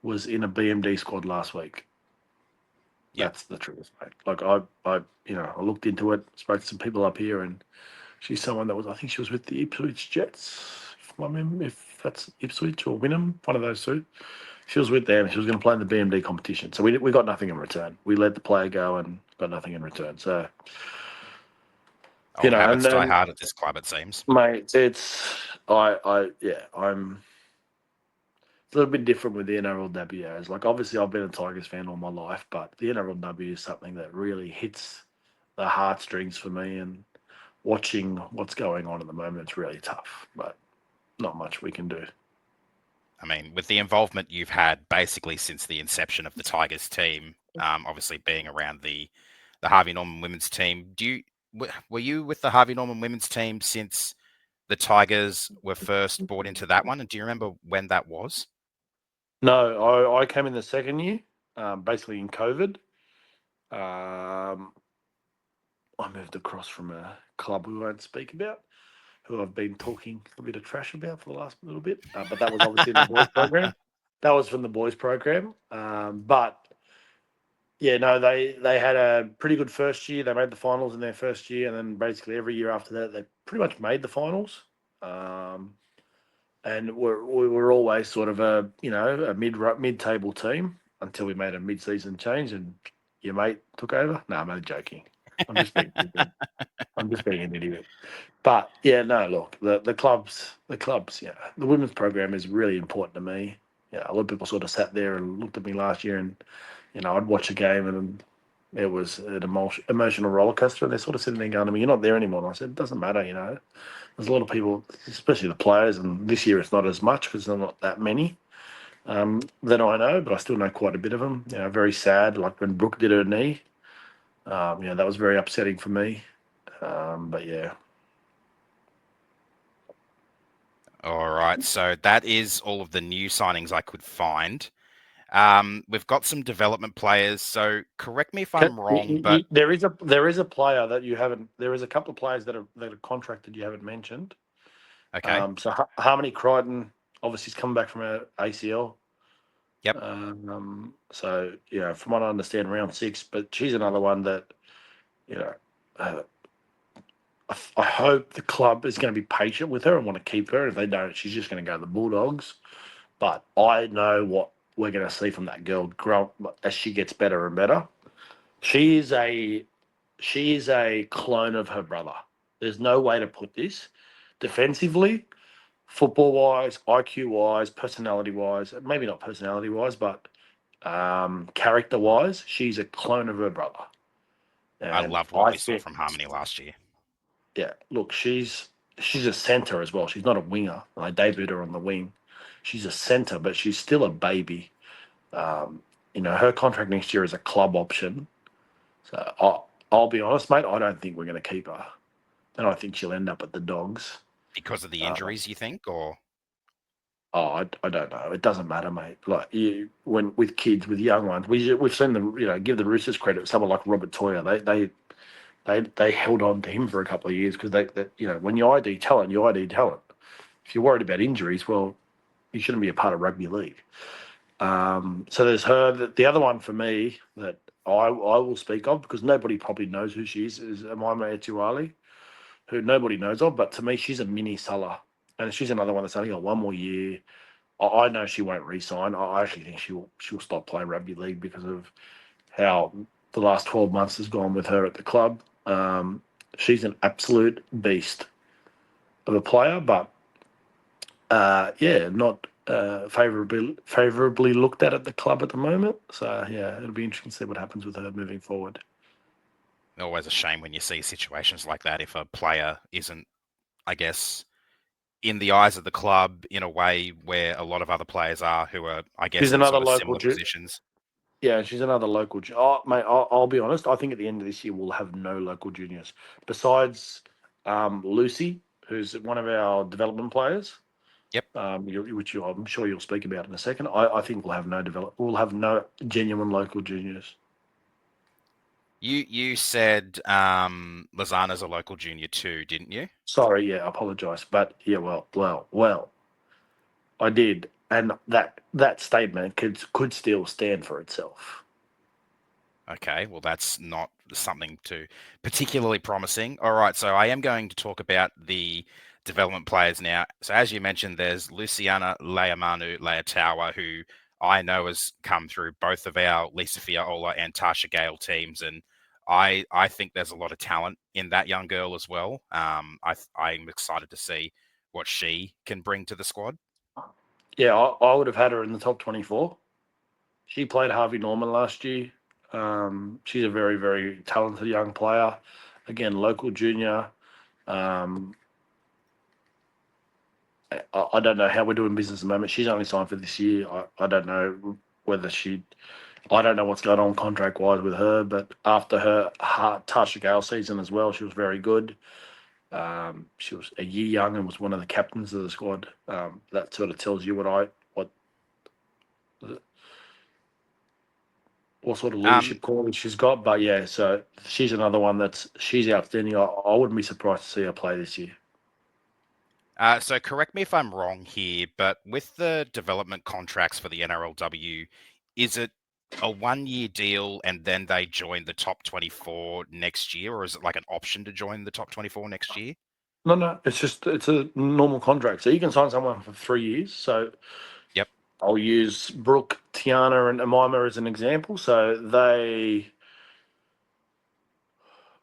was in a BMD squad last week. Yep. That's the truth, mate. Like I looked into it, spoke to some people up here, and she's someone that I think she was with the Ipswich Jets. If that's Ipswich or Wynnum, one of those two. She was with them. She was going to play in the BMD competition. So we got nothing in return. We let the player go and got nothing in return. So, habits die hard at this club, it seems. Mate, I'm a little bit different with the NRLW. Like, obviously, I've been a Tigers fan all my life, but the NRLW is something that really hits the heartstrings for me. And watching what's going on at the moment, it's really tough, but not much we can do. I mean, with the involvement you've had basically since the inception of the Tigers team, obviously being around the Harvey Norman women's team, were you with the Harvey Norman women's team since the Tigers were first brought into that one? And do you remember when that was? No, I came in the second year, basically in COVID. I moved across from a club we won't speak about, who I've been talking a bit of trash about for the last little bit. But that was obviously in the boys program. That was from the boys program. But yeah, no, they had a pretty good first year. They made the finals in their first year, and then basically every year after that, they pretty much made the finals. And we were always sort of a mid-table team until we made a mid-season change, and your mate took over. No, I'm only joking. I'm just being an idiot. But yeah, no, look, the clubs, the women's program is really important to me. a lot of people sort of sat there and looked at me last year, and I'd watch a game and it was an emotional roller coaster. And they're sort of sitting there going to me, "You're not there anymore." And I said, "It doesn't matter, There's a lot of people, especially the players, and this year it's not as much because there's not that many that I know, but I still know quite a bit of them. Very sad, like when Brooke did her knee. That was very upsetting for me. But yeah. All right. So that is all of the new signings I could find. We've got some development players. So correct me if I'm wrong, but There is a player that you haven't. There is a couple of players that are contracted you haven't mentioned. okay. So Harmony Crichton obviously is coming back from her ACL. Yep. So from what I understand, round 6. But she's another one that I hope the club is going to be patient with her and want to keep her. If they don't, she's just going to go to the Bulldogs. But I know what we're going to see from that girl grow as she gets better and better. She is a clone of her brother. There's no way to put this. Defensively, football wise, IQ wise, personality wise, maybe not personality wise, but character wise, she's a clone of her brother. I And loved what we saw from Harmony last year. Yeah, look, she's a centre as well. She's not a winger. I debuted her on the wing. She's a centre, but she's still a baby. Her contract next year is a club option. So I'll be honest, mate. I don't think we're going to keep her, and I think she'll end up at the Dogs Because of the injuries, you think, or? Oh, I don't know. It doesn't matter, mate. Like when with kids, with young ones, we've seen them. Give the Roosters credit. Someone like Robert Toyer, they held on to him for a couple of years because they when you ID talent, you ID talent. If you're worried about injuries, well, you shouldn't be a part of rugby league. So there's her. The other one for me that I will speak of because nobody probably knows who she is Amaima Etuali, who nobody knows of. But to me, she's a mini Salah, and she's another one that's only got one more year. I know she won't re-sign. I actually think she'll stop playing rugby league because of how the last 12 months has gone with her at the club. She's an absolute beast of a player, but not favourably looked at the club at the moment. So it'll be interesting to see what happens with her moving forward. Always a shame when you see situations like that if a player isn't, I guess, in the eyes of the club in a way where a lot of other players are who are, I guess, She's in another sort of local similar positions. Yeah, she's another local. Oh, mate, I'll be honest. I think at the end of this year we'll have no local juniors besides Lucy, who's one of our development players. Yep. Which I'm sure you'll speak about in a second. I think we'll have We'll have no genuine local juniors. You said Lozana's a local junior too, didn't you? Sorry, I apologise, but well, I did, and that statement could still stand for itself. Okay, well, that's not something too particularly promising. All right, so I am going to talk about the development players now. So as you mentioned, there's Luciana Leataua, who I know has come through both of our Lisa Fiaola and Tasha Gale teams, and I think there's a lot of talent in that young girl as well. I'm excited to see what she can bring to the squad. Yeah, I would have had her in the top 24. She played Harvey Norman last year. She's a very, very talented young player. Again, local junior. I don't know how we're doing business at the moment. She's only signed for this year. I don't know whether I don't know what's going on contract wise with her, but after her Tasha Gale season as well, she was very good. She was a year young and was one of the captains of the squad. That sort of tells you what sort of leadership quality she's got. But so she's another one she's outstanding. I wouldn't be surprised to see her play this year. So correct me if I'm wrong here, but with the development contracts for the NRLW, is it a 1-year deal and then they join the top 24 next year, or is it like an option to join the top 24 next year? No, it's a normal contract. So you can sign someone for 3 years. So Yep. I'll use Brooke, Tiana, and Amaima as an example. So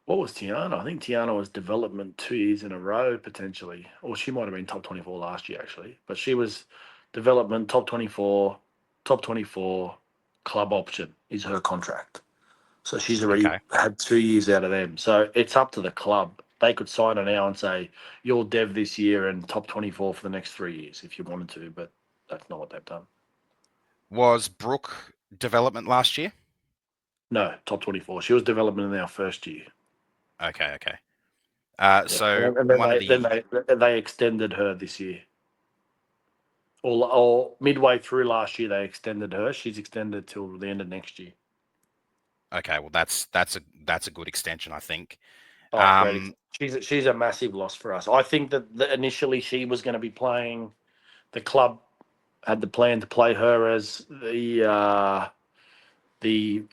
what was Tiana? I think Tiana was development 2 years in a row potentially, or she might have been top 24 last year actually. But she was development, top 24, top 24, club option is her contract. So she's already Okay. had 2 years out of them. So it's up to the club. They could sign her now and say, you're dev this year and top 24 for the next 3 years if you wanted to, but that's not what they've done. Was Brooke development last year? No, top 24. She was development in our first year. Okay. Yeah. So And then one of they extended her this year. Or midway through last year, they extended her. She's extended till the end of next year. Okay, well that's a good extension, I think. Oh, great! She's a massive loss for us. I think that initially she was going to be playing. The club had the plan to play her as the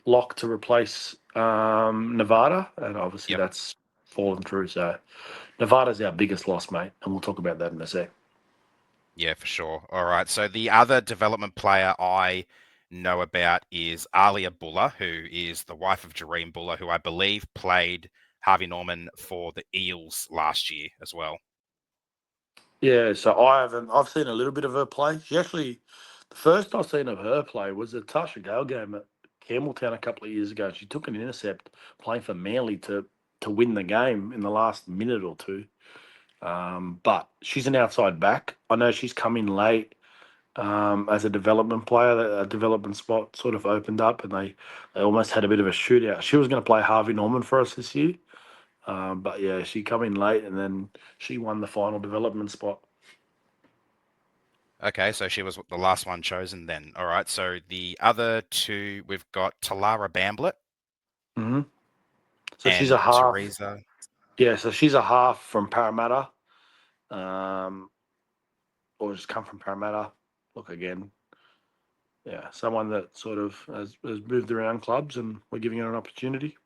lock to replace Nevada, and obviously Yep. that's fallen through. So Nevada's our biggest loss, mate, and we'll talk about that in a sec. Yeah, for sure. All right. So the other development player I know about is Alia Buller, who is the wife of Jareem Buller, who I believe played Harvey Norman for the Eels last year as well. Yeah, so I've seen a little bit of her play. She actually, the first I've seen of her play was the Tasha Gale game at Campbelltown a couple of years ago. She took an intercept playing for Manly to win the game in the last minute or two. But she's an outside back. I know she's come in late as a development player. A development spot sort of opened up, and they almost had a bit of a shootout. She was going to play Harvey Norman for us this year. But yeah, she come in late and then she won the final development spot. Okay, so she was the last one chosen then. All right. So the other two, we've got Talara Bamblet Mm-hmm. So she's and a half. Teresa. Yeah, so she's a half from Parramatta, or just come from Parramatta. Look again. Yeah, someone that sort of has moved around clubs, and we're giving her an opportunity.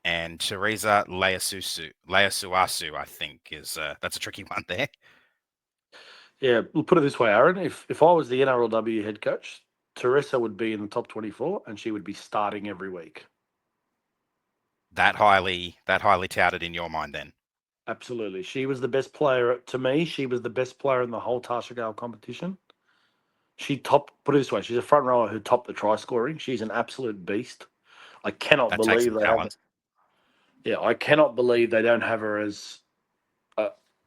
And Teresa Leasuasu, I think, is that's a tricky one there. Yeah, we'll put it this way, Aaron. If I was the NRLW head coach, Teresa would be in the top 24, and she would be starting every week. That highly touted in your mind then. Absolutely, she was the best player to me. She was the best player in the whole Tasha Gale competition. She topped. Put it this way, she's a front rower who topped the try scoring. She's an absolute beast. I cannot That takes believe some they have. talent. Yeah, I cannot believe they don't have her as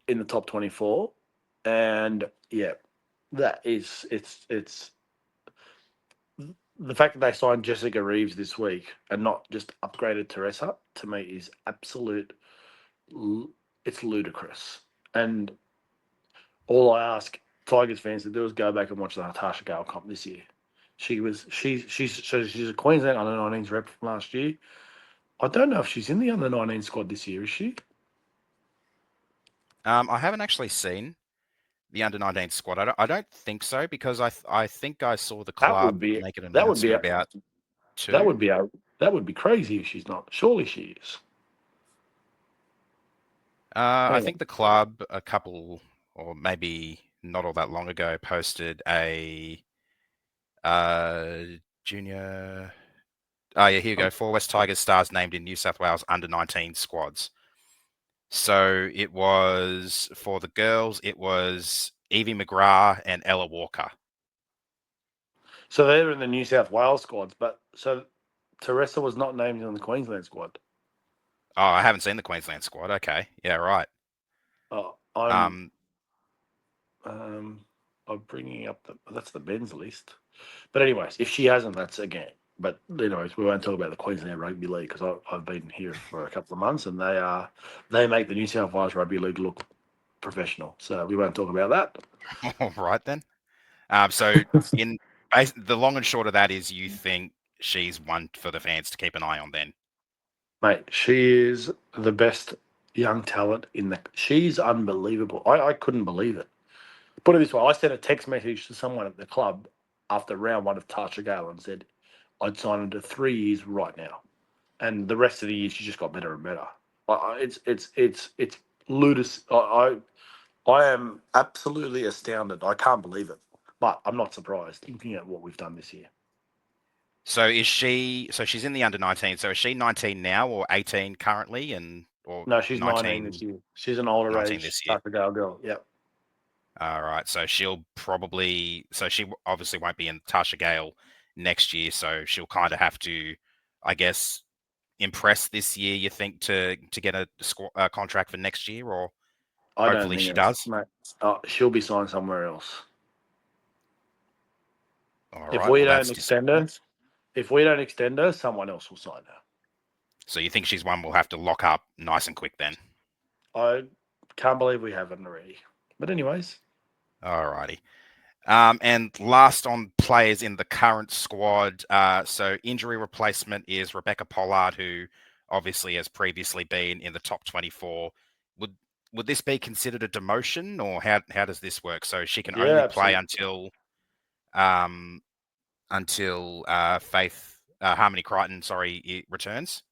in the top 24. And yeah, that is it's the fact that they signed Jessica Reeves this week and not just upgraded Teresa to me is absolute. It's ludicrous. And all I ask Tigers fans to do is go back and watch the Natasha Gale comp this year. She's a Queensland under 19s rep from last year. I don't know if she's in the under 19 squad this year, is she? I haven't actually seen the under 19 squad. I don't think so because I think I saw the That would club be make an that would be announcement about that two. would be that would be crazy if she's not. Surely she is. I Anyway, think the club a couple or maybe not all that long ago posted a junior. Oh yeah, here you go. 4 West Tigers stars named in New South Wales under 19 squads. So it was for the girls. It was Evie McGrath and Ella Walker. so they're in the New South Wales squads, but so Teresa was not named in the Queensland squad. Oh, I haven't seen the Queensland squad. Okay, yeah, right. Oh, Um, I'm bringing up that's the men's list. But anyways, if she hasn't, that's again. But anyways, we won't talk about the Queensland Rugby League because I've been here for a couple of months and they make the New South Wales Rugby League look professional. So we won't talk about that. all right then. So in the long and short of that is you think she's one for the fans to keep an eye on then. Mate, she is the best young talent in the. She's unbelievable. I couldn't believe it. Put it this way: I sent a text message to someone at the club after round one of Tasha Gale and said I'd sign her to 3 years right now, and the rest of the years she just got better and better. It's ludicrous. I am absolutely astounded. I can't believe it, but I'm not surprised looking at what we've done this year. So is she? So she's in the under 19. So is she 19 now or 18 currently, and or No, she's 19 this 19, year. She's an older 19 age this year? Tasha Gale girl. Yep. All right. So she obviously won't be in Tasha Gale next year. So she'll kind of have to, I guess, impress this year, you think, to get a contract for next year, or I don't hopefully think she it's, does? mate. She'll be signed somewhere else. All If right. we Well, don't that's extend her, someone else will sign her. so you think she's one we'll have to lock up nice and quick then? I can't believe we haven't already. But anyways, All righty. And last on players in the current squad, so injury replacement is Rebecca Pollard, who obviously has previously been in the top 24. Would this be considered a demotion, or how does this work? So she can yeah, only play absolutely. until Faith Harmony Crichton, returns.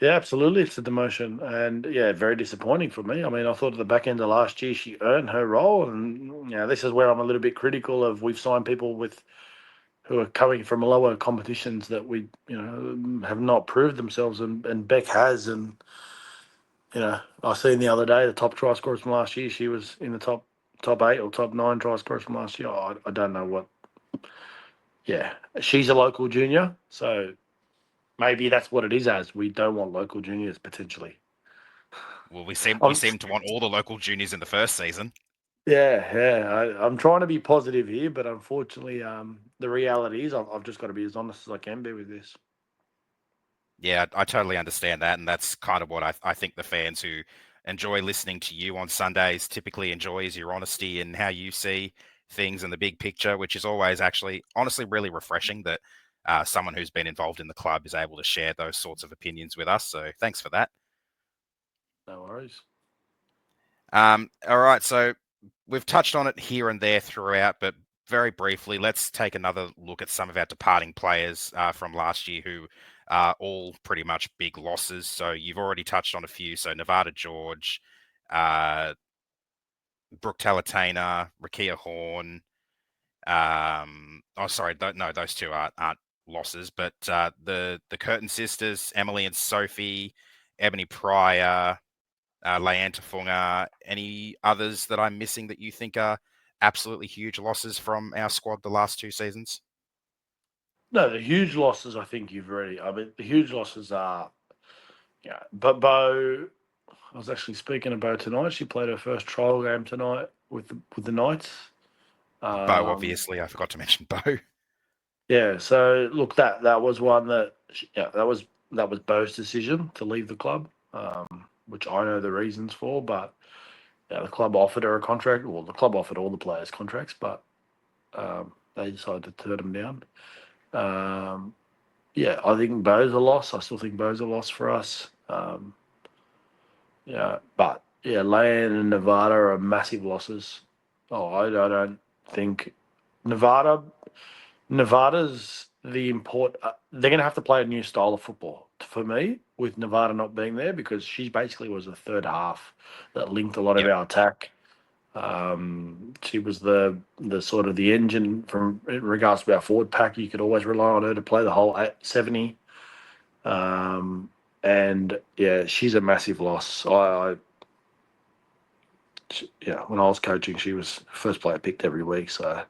Yeah, absolutely. It's a demotion. And yeah, very disappointing for me. I mean, I thought at the back end of last year she earned her role. And this is where I'm a little bit critical of we've signed people who are coming from lower competitions that we, have not proved themselves and Beck has. And, I seen the other day the top try scorers from last year. She was in the top 8 or top 9 try scorers from last year. I don't know what. Yeah, she's a local junior, so maybe that's what it is. As we don't want local juniors potentially. Well, we I'm, seem to want all the local juniors in the first season. yeah. I'm trying to be positive here, but unfortunately, the reality is I've just got to be as honest as I can be with this. Yeah, I totally understand that, and that's kind of what I think the fans who enjoy listening to you on Sundays typically enjoy is your honesty and how you see things in the big picture, which is always actually honestly really refreshing that someone who's been involved in the club is able to share those sorts of opinions with us. So thanks for that. No worries. All right, so we've touched on it here and there throughout, but very briefly, let's take another look at some of our departing players from last year who are all pretty much big losses. So you've already touched on a few. So Nevada George, uh, Brooke Talatena, Rakia Horn. No, those two aren't losses, but the Curtin sisters, Emily and Sophie, Ebony Pryor, Leanne Tafunga, any others that I'm missing that you think are absolutely huge losses from our squad the last 2 seasons? No, the huge losses I think you've already. I mean, the huge losses are, but Bo. I was actually speaking to Bo tonight. She played her first trial game tonight with the Knights. Bo, Um, obviously, I forgot to mention Bo. Yeah, so look, that was one that that was Bo's decision to leave the club, which I know the reasons for. But the club offered her a contract. Well, the club offered all the players contracts, but they decided to turn them down. Um, I think Bo's a loss. I still think Bo's a loss for us. But Lan and Nevada are massive losses. Oh, I don't think Nevada. Nevada's the import. They're going to have to play a new style of football for me with Nevada not being there because she basically was the third half that linked a lot of Yep. our attack. She was the sort of the engine from in regards to our forward pack. You could always rely on her to play the whole 70. And she's a massive loss. When I was coaching, she was the first player picked every week. So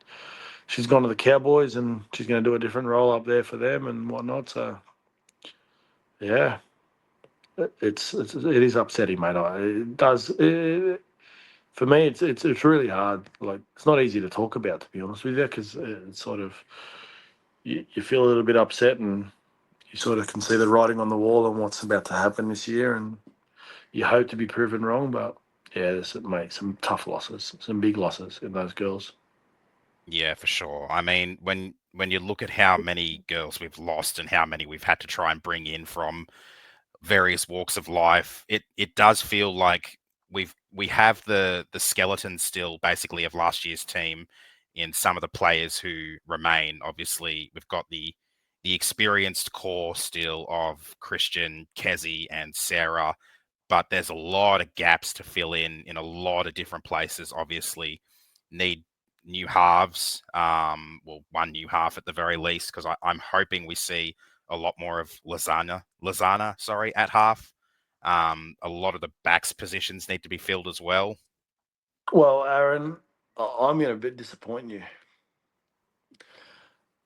she's gone to the Cowboys and she's going to do a different role up there for them and whatnot. So, yeah, it is upsetting, mate. It does. For me, it's really hard. Like it's not easy to talk about, to be honest with you, because it's sort of you feel a little bit upset and you sort of can see the writing on the wall and what's about to happen this year, and you hope to be proven wrong. But there's mate some tough losses, some big losses in those girls. Yeah, for sure. I mean, when you look at how many girls we've lost and how many we've had to try and bring in from various walks of life, it does feel like we have the skeleton still basically of last year's team in some of the players who remain. Obviously, we've got the experienced core still of Christian, Kezi, and Sarah, but there's a lot of gaps to fill in a lot of different places. Obviously, need new halves. Well, one new half at the very least, because I'm hoping we see a lot more of Lozana, sorry, at half. A lot of the backs positions need to be filled as well. Well, Aaron, I'm going to a bit disappoint you.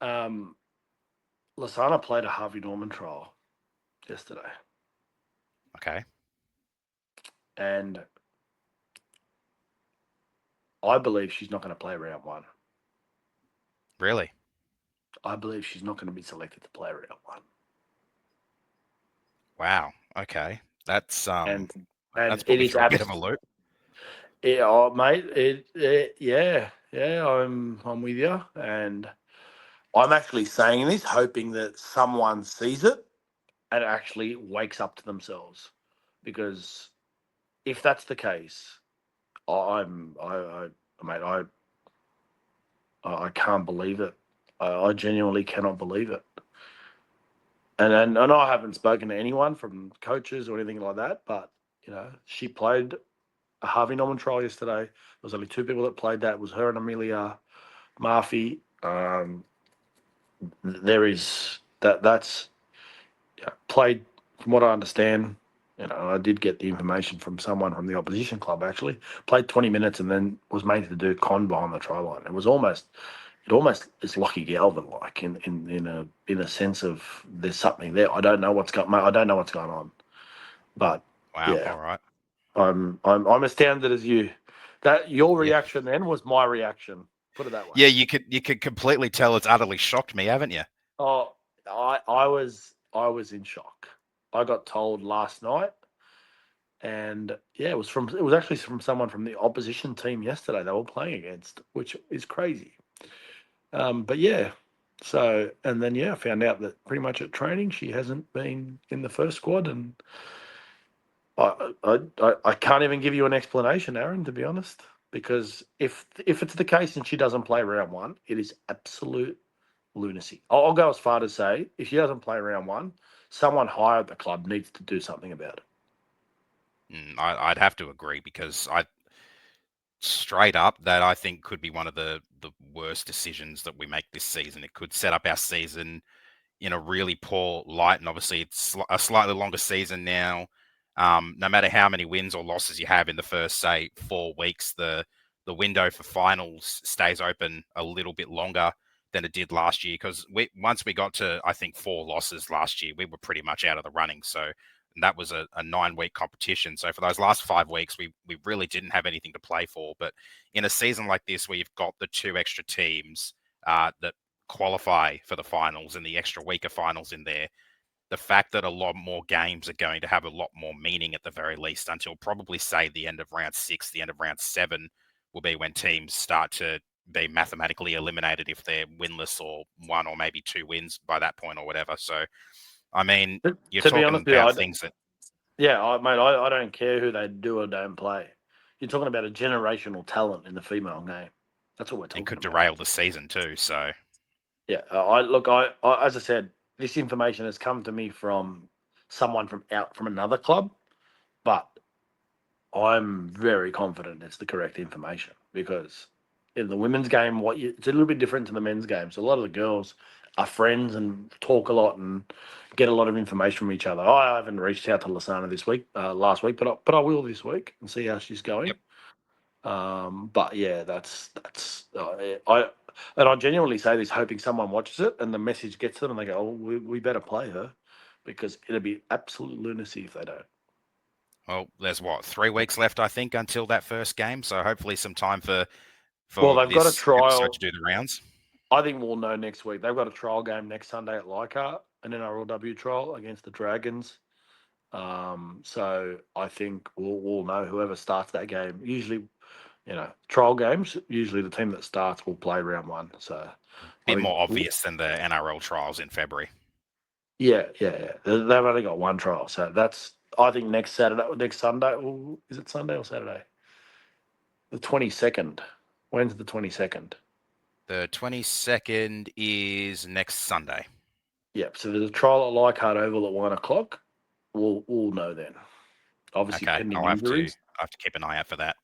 Lasana played a Harvey Norman trial yesterday, Okay. and I believe she's not going to play round one. Really? I believe she's not going to be selected to play round one. Wow. Okay. That's And that's put it me is through a bit of a loop. Yeah, mate. Yeah. I'm with you, and I'm actually saying this, hoping that someone sees it and actually wakes up to themselves, because if that's the case, mate, I can't believe it. I genuinely cannot believe it. And I haven't spoken to anyone from coaches or anything like that, but she played a Harvey Norman trial yesterday. There was only two people that played that. It was her and Amelia Murphy. There is that's played, from what I understand. I did get the information from someone from the opposition club. Actually, played 20 minutes and then was made to do con behind the try line. It almost is Lockie Galvin like in a sense of there's something there. I don't know what's going. I don't know what's going on, but Wow. yeah, All right. I'm astounded as you. That your Yeah. reaction then was my reaction. Put it that way. Yeah. You could completely tell it's utterly shocked me, haven't you? Oh, I was in shock. I got told last night, and yeah, it was actually from someone from the opposition team yesterday they were playing against, which is crazy. But yeah, so and then I found out that pretty much at training she hasn't been in the first squad, and I can't even give you an explanation, Aaron, to be honest, because if it's the case and she doesn't play round one, it is absolute lunacy. I'll go as far to say if she doesn't play round one, someone higher at the club needs to do something about it. I'd have to agree because straight up that I think could be one of the worst decisions that we make this season. It could set up our season in a really poor light, and obviously it's a slightly longer season now. No matter how many wins or losses you have in the first, say, 4 weeks, the window for finals stays open a little bit longer than it did last year. Because once we got to, I think, 4 losses last year, we were pretty much out of the running. So and that was a 9-week competition. So for those last 5 weeks, we really didn't have anything to play for. But in a season like this, where you've got the two extra teams that qualify for the finals and the extra week of finals in there, the fact that a lot more games are going to have a lot more meaning at the very least until probably, say, the end of round 6, the end of round 7 will be when teams start to be mathematically eliminated if they're winless or 1 or maybe 2 wins by that point or whatever. So, I mean, you're To be talking honest with about you, things that mate, I don't care who they do or don't play. You're talking about a generational talent in the female game. That's what we're it talking could about. derail the season too. So, Yeah, I as I said, this information has come to me from someone from another club, but I'm very confident it's the correct information, because in the women's game, it's a little bit different to the men's game. So a lot of the girls are friends and talk a lot and get a lot of information from each other. I haven't reached out to Lasana last week, but I will this week and see how she's going. yep. But yeah, that's I genuinely say this, hoping someone watches it and the message gets them and they go, "Oh, we better play her," because it'll be absolute lunacy if they don't. Well, there's what, 3 weeks left, I think, until that first game. So hopefully some time Well, for they've got a this episode to trial. do the rounds. I think we'll know next week. They've got a trial game next Sunday at Leichhardt, an NRLW trial against the Dragons. So I think we'll know whoever starts that game. Usually, trial games, usually the team that starts will play round one. So I Bit think, more obvious than the NRL trials in February. yeah. They've only got one trial. So I think next Sunday, is it Sunday or Saturday? The 22nd. When's the 22nd? The 22nd is next Sunday. Yep. So there's a trial at Leichhardt Oval at 1 o'clock. We'll know then. Obviously, Okay, pending I'll have injuries. to keep an eye out for that.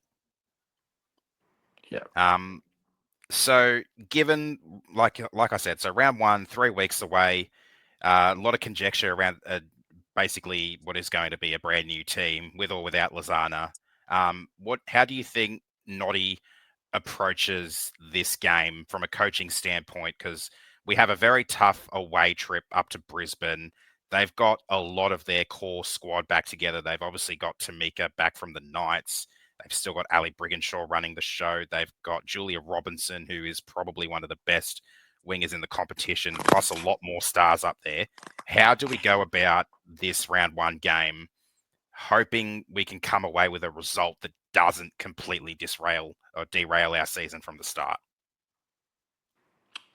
Yeah. So given, like I said, so round 1, 3 weeks away, a lot of conjecture around basically what is going to be a brand new team with or without Lozana. How do you think Noddy approaches this game from a coaching standpoint, because we have a very tough away trip up to Brisbane. They've got a lot of their core squad back together. They've obviously got Tamika back from the Knights. They've still got Ali Brigginshaw running the show. They've got Julia Robinson, who is probably one of the best wingers in the competition, plus a lot more stars up there. How do we go about this round one game, hoping we can come away with a result that doesn't completely derail our season from the start?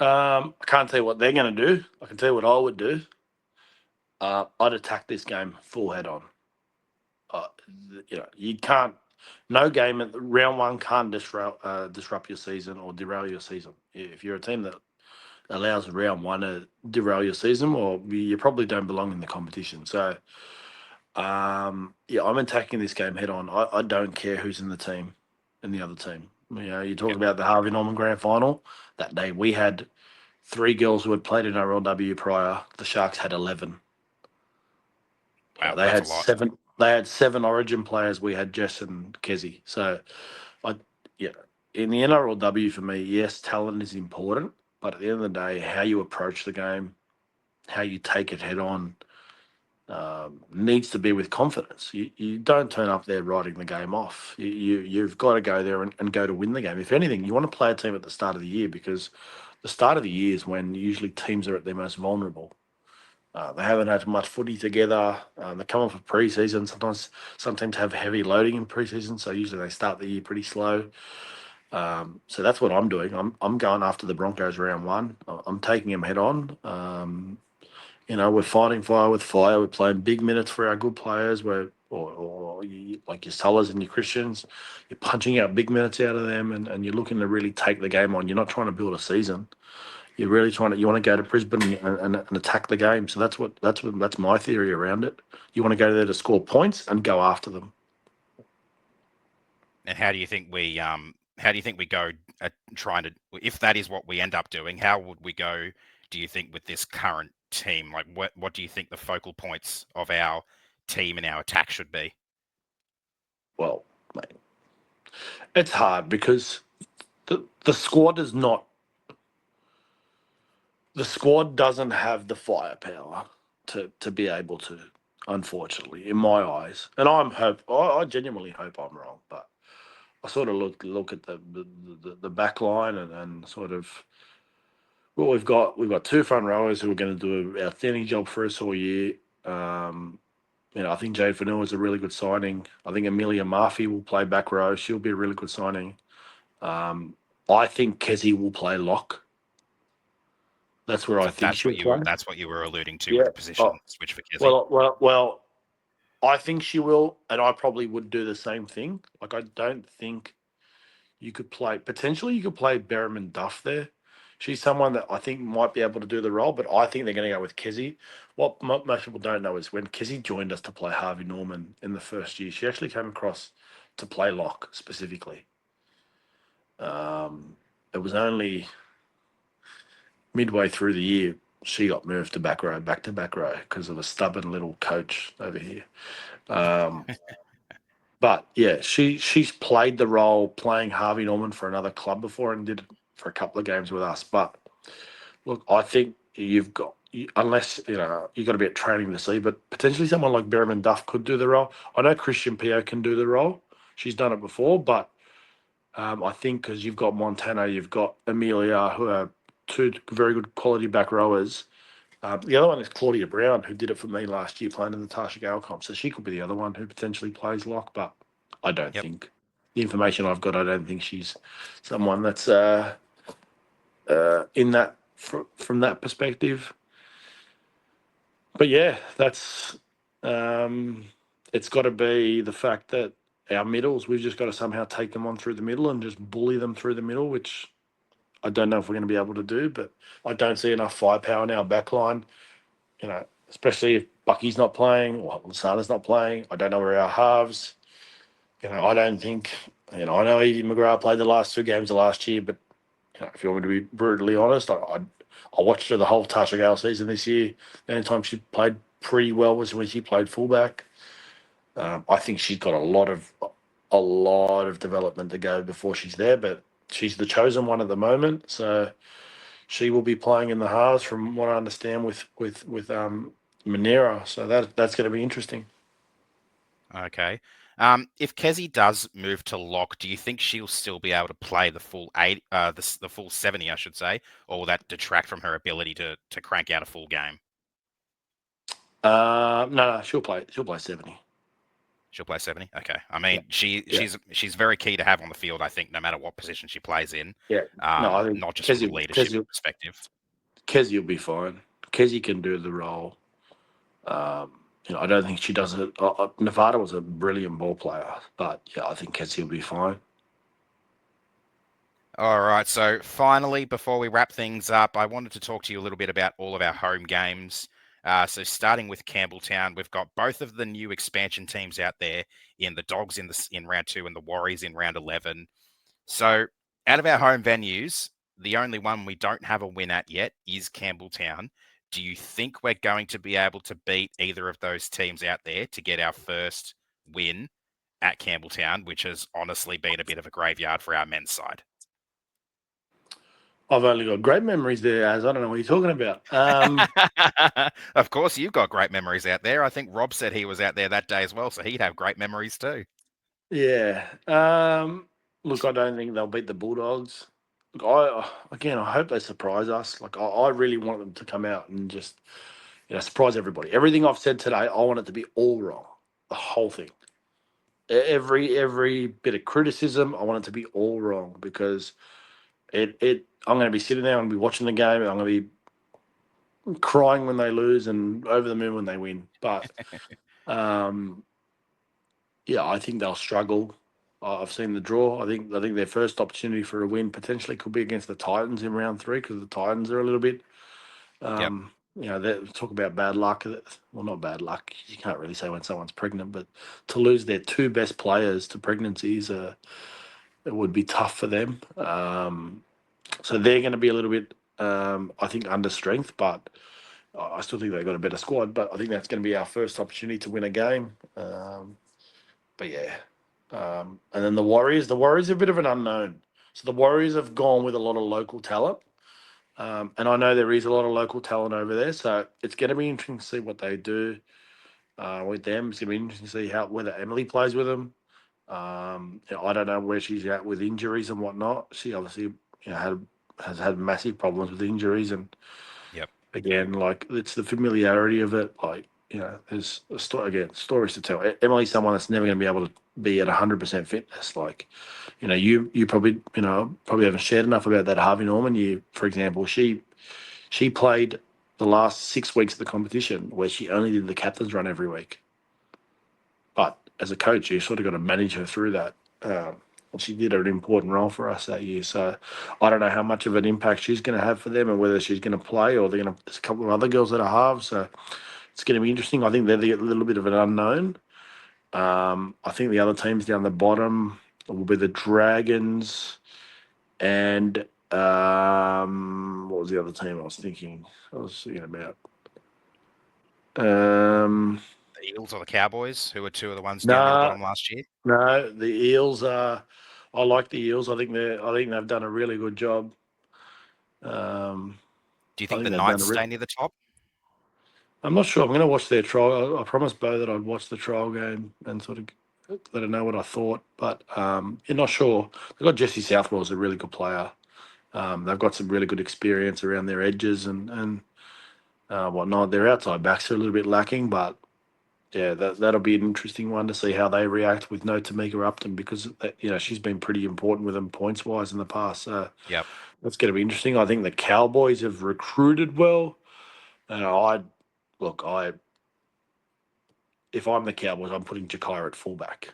I can't tell you what they're going to do. I can tell you what I would do. I'd attack this game full head on. You can't. No game at round one can't disrupt your season or derail your season. If you're a team that allows round one to derail your season, well, you probably don't belong in the competition. So, I'm attacking this game head on. I don't care who's in the team, in the other team. You talk about the Harvey Norman Grand Final. That day we had 3 girls who had played in NRLW prior. The Sharks had 11. Wow, They had that's a lot. 7. They had 7 Origin players. We had Jess and Kezi. So, in the NRLW for me, yes, talent is important, but at the end of the day, how you approach the game, how you take it head on, needs to be with confidence. You don't turn up there writing the game off. You've got to go there and go to win the game. If anything, you want to play a team at the start of the year, because the start of the year is when usually teams are at their most vulnerable. They haven't had much footy together. They come off of pre-season. Sometimes some teams have heavy loading in pre-season, so usually they start the year pretty slow. So that's what I'm doing. I'm going after the Broncos round one. I'm taking them head on. We're fighting fire with fire. We're playing big minutes for our good players. Like your Sullers and your Christians, you're punching out big minutes out of them, and you're looking to really take the game on. You're not trying to build a season. You're really you want to go to Brisbane and attack the game. So that's my theory around it. You want to go there to score points and go after them. And how do you think we go at trying to, if that is what we end up doing, how would we go, do you think, with this current team? Like, what do you think the focal points of our team and our attack should be? Well, mate, it's hard because the squad is not. The squad doesn't have the firepower to be able to, unfortunately, in my eyes. And I genuinely hope I'm wrong, but I sort of look at the back line and sort of, well, we've got 2 front rowers who are going to do an outstanding job for us all year. I think Jade Fanua is a really good signing. I think Amelia Murphy will play back row. She'll be a really good signing. I think Kezi will play lock. That's where I think she'll play. That's what you were alluding to with the position switch for Kezi. Well, I think she will, and I probably would do the same thing. Like, I don't think you could play. Potentially, you could play Berriman Duff there. She's someone that I think might be able to do the role, but I think they're going to go with Kezi. What most people don't know is when Kezi joined us to play Harvey Norman in the first year, she actually came across to play lock specifically. It was only midway through the year she got moved to back row because of a stubborn little coach over here. But yeah, she's played the role playing Harvey Norman for another club before and did it for a couple of games with us. But look, I think unless you've got to be at training to see, but potentially someone like Berriman Duff could do the role. I know Christian Pio can do the role. She's done it before, but I think because you've got Montana, you've got Amelia, who are 2 very good quality back rowers. The other one is Claudia Brown, who did it for me last year playing in the Tasha Gale comp. So she could be the other one who potentially plays lock, but I don't think. The information I've got, I don't think she's someone that's in that from that perspective. But yeah, that's it's got to be the fact that our middles, we've just got to somehow take them on through the middle and just bully them through the middle, which I don't know if we're going to be able to do, but I don't see enough firepower in our back line, especially if Bucky's not playing or Lasana's not playing. I don't know where our halves, I don't think, I know Evie McGrath played the last 2 games of last year, but if you want me to be brutally honest, I watched her the whole Tasha Gale season this year. The only time she played pretty well was when she played fullback. I think she's got a lot of a lot of development to go before she's there, but she's the chosen one at the moment. So she will be playing in the halves, from what I understand, with Manera. So that's going to be interesting. Okay. If Kezi does move to lock, do you think she'll still be able to play the full 80, the full 70, I should say, or will that detract from her ability to crank out a full game? No, she'll play 70. She'll play 70. Okay. I mean, she's very key to have on the field, I think, no matter what position she plays in. Yeah. No, I think not just from a leadership perspective. Kezi will be fine. Kezi can do the role. I don't think she does it. Nevada was a brilliant ball player, but yeah, I think Kezi will be fine. All right. So finally, before we wrap things up, I wanted to talk to you a little bit about all of our home games. So starting with Campbelltown, we've got both of the new expansion teams out there, in the Dogs in round 2 and the Warriors in round 11. So out of our home venues, the only one we don't have a win at yet is Campbelltown. Do you think we're going to be able to beat either of those teams out there to get our first win at Campbelltown, which has honestly been a bit of a graveyard for our men's side? I've only got great memories there, as I don't know what you're talking about. Of course, you've got great memories out there. I think Rob said he was out there that day as well, so he'd have great memories too. Yeah. Look, I don't think they'll beat the Bulldogs. Look, I hope they surprise us. Like, I really want them to come out and just, surprise everybody. Everything I've said today, I want it to be all wrong. The whole thing. Every bit of criticism, I want it to be all wrong, because I'm going to be sitting there, I'm going to be watching the game, and I'm going to be crying when they lose and over the moon when they win. But I think they'll struggle. I've seen the draw. I think their first opportunity for a win potentially could be against the Titans in round 3, because the Titans are a little bit, they talk about bad luck. Well, not bad luck. You can't really say when someone's pregnant, but to lose their 2 best players to pregnancies, it would be tough for them. So they're going to be a little bit, I think, under strength, but I still think they've got a better squad. But I think that's going to be our first opportunity to win a game. But yeah. And then the Warriors are a bit of an unknown. So the Warriors have gone with a lot of local talent. And I know there is a lot of local talent over there. So it's going to be interesting to see what they do with them. It's going to be interesting to see whether Emily plays with them. I don't know where she's at with injuries and whatnot. She obviously has had massive problems with injuries. And again, like, it's the familiarity of it. Like, there's stories to tell. Emily's someone that's never going to be able to be at 100% fitness. Like, you probably haven't shared enough about that Harvey Norman. For example, she played the last 6 weeks of the competition where she only did the captain's run every week. But as a coach, you sort of got to manage her through that. And she did an important role for us that year. So I don't know how much of an impact she's going to have for them, and whether she's going to play, or there's a couple of other girls that are halves. So it's going to be interesting. I think they're a little bit of an unknown. I think the other teams down the bottom will be the Dragons, and what was the other team I was thinking about? The Eels or the Cowboys, who were 2 of the ones down near the bottom last year? No, the Eels are. I like the Eels. I think they've done a really good job. Do you think the Knights stay near the top? I'm not sure. I'm going to watch their trial. I promised Bo that I'd watch the trial game and sort of let her know what I thought. But you're not sure. They've got Jesse Southwell as a really good player. They've got some really good experience around their edges and whatnot. Their outside backs are a little bit lacking, but yeah, that'll be an interesting one to see how they react with no Tamika Upton, because she's been pretty important with them points wise in the past. So that's going to be interesting. I think the Cowboys have recruited well, and if I'm the Cowboys, I'm putting Jakaya at fullback.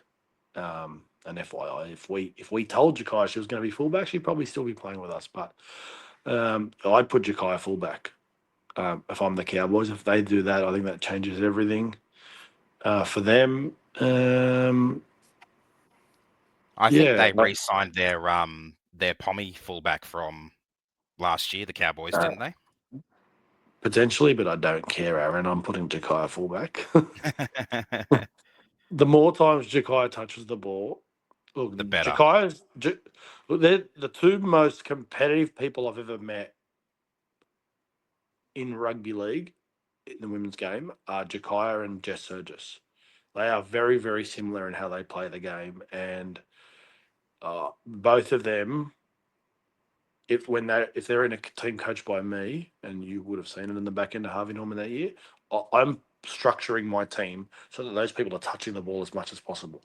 And FYI, if we told Jakaya she was going to be fullback, she'd probably still be playing with us. But I'd put Jakaya fullback if I'm the Cowboys. If they do that, I think that changes everything for them. I think they re-signed their Pommy fullback from last year, the Cowboys, didn't they? Potentially, but I don't care, Aaron. I'm putting Jakaya fullback. The more times Jakaya touches the ball, Look, the better. Look, they're the two most competitive people I've ever met in rugby league in the women's game are Jakaya and Jess Surgis. They are very, very similar in how they play the game, and both of them, if they're in a team coached by me, and you would have seen it in the back end of Harvey Norman that year, I'm structuring my team so that those people are touching the ball as much as possible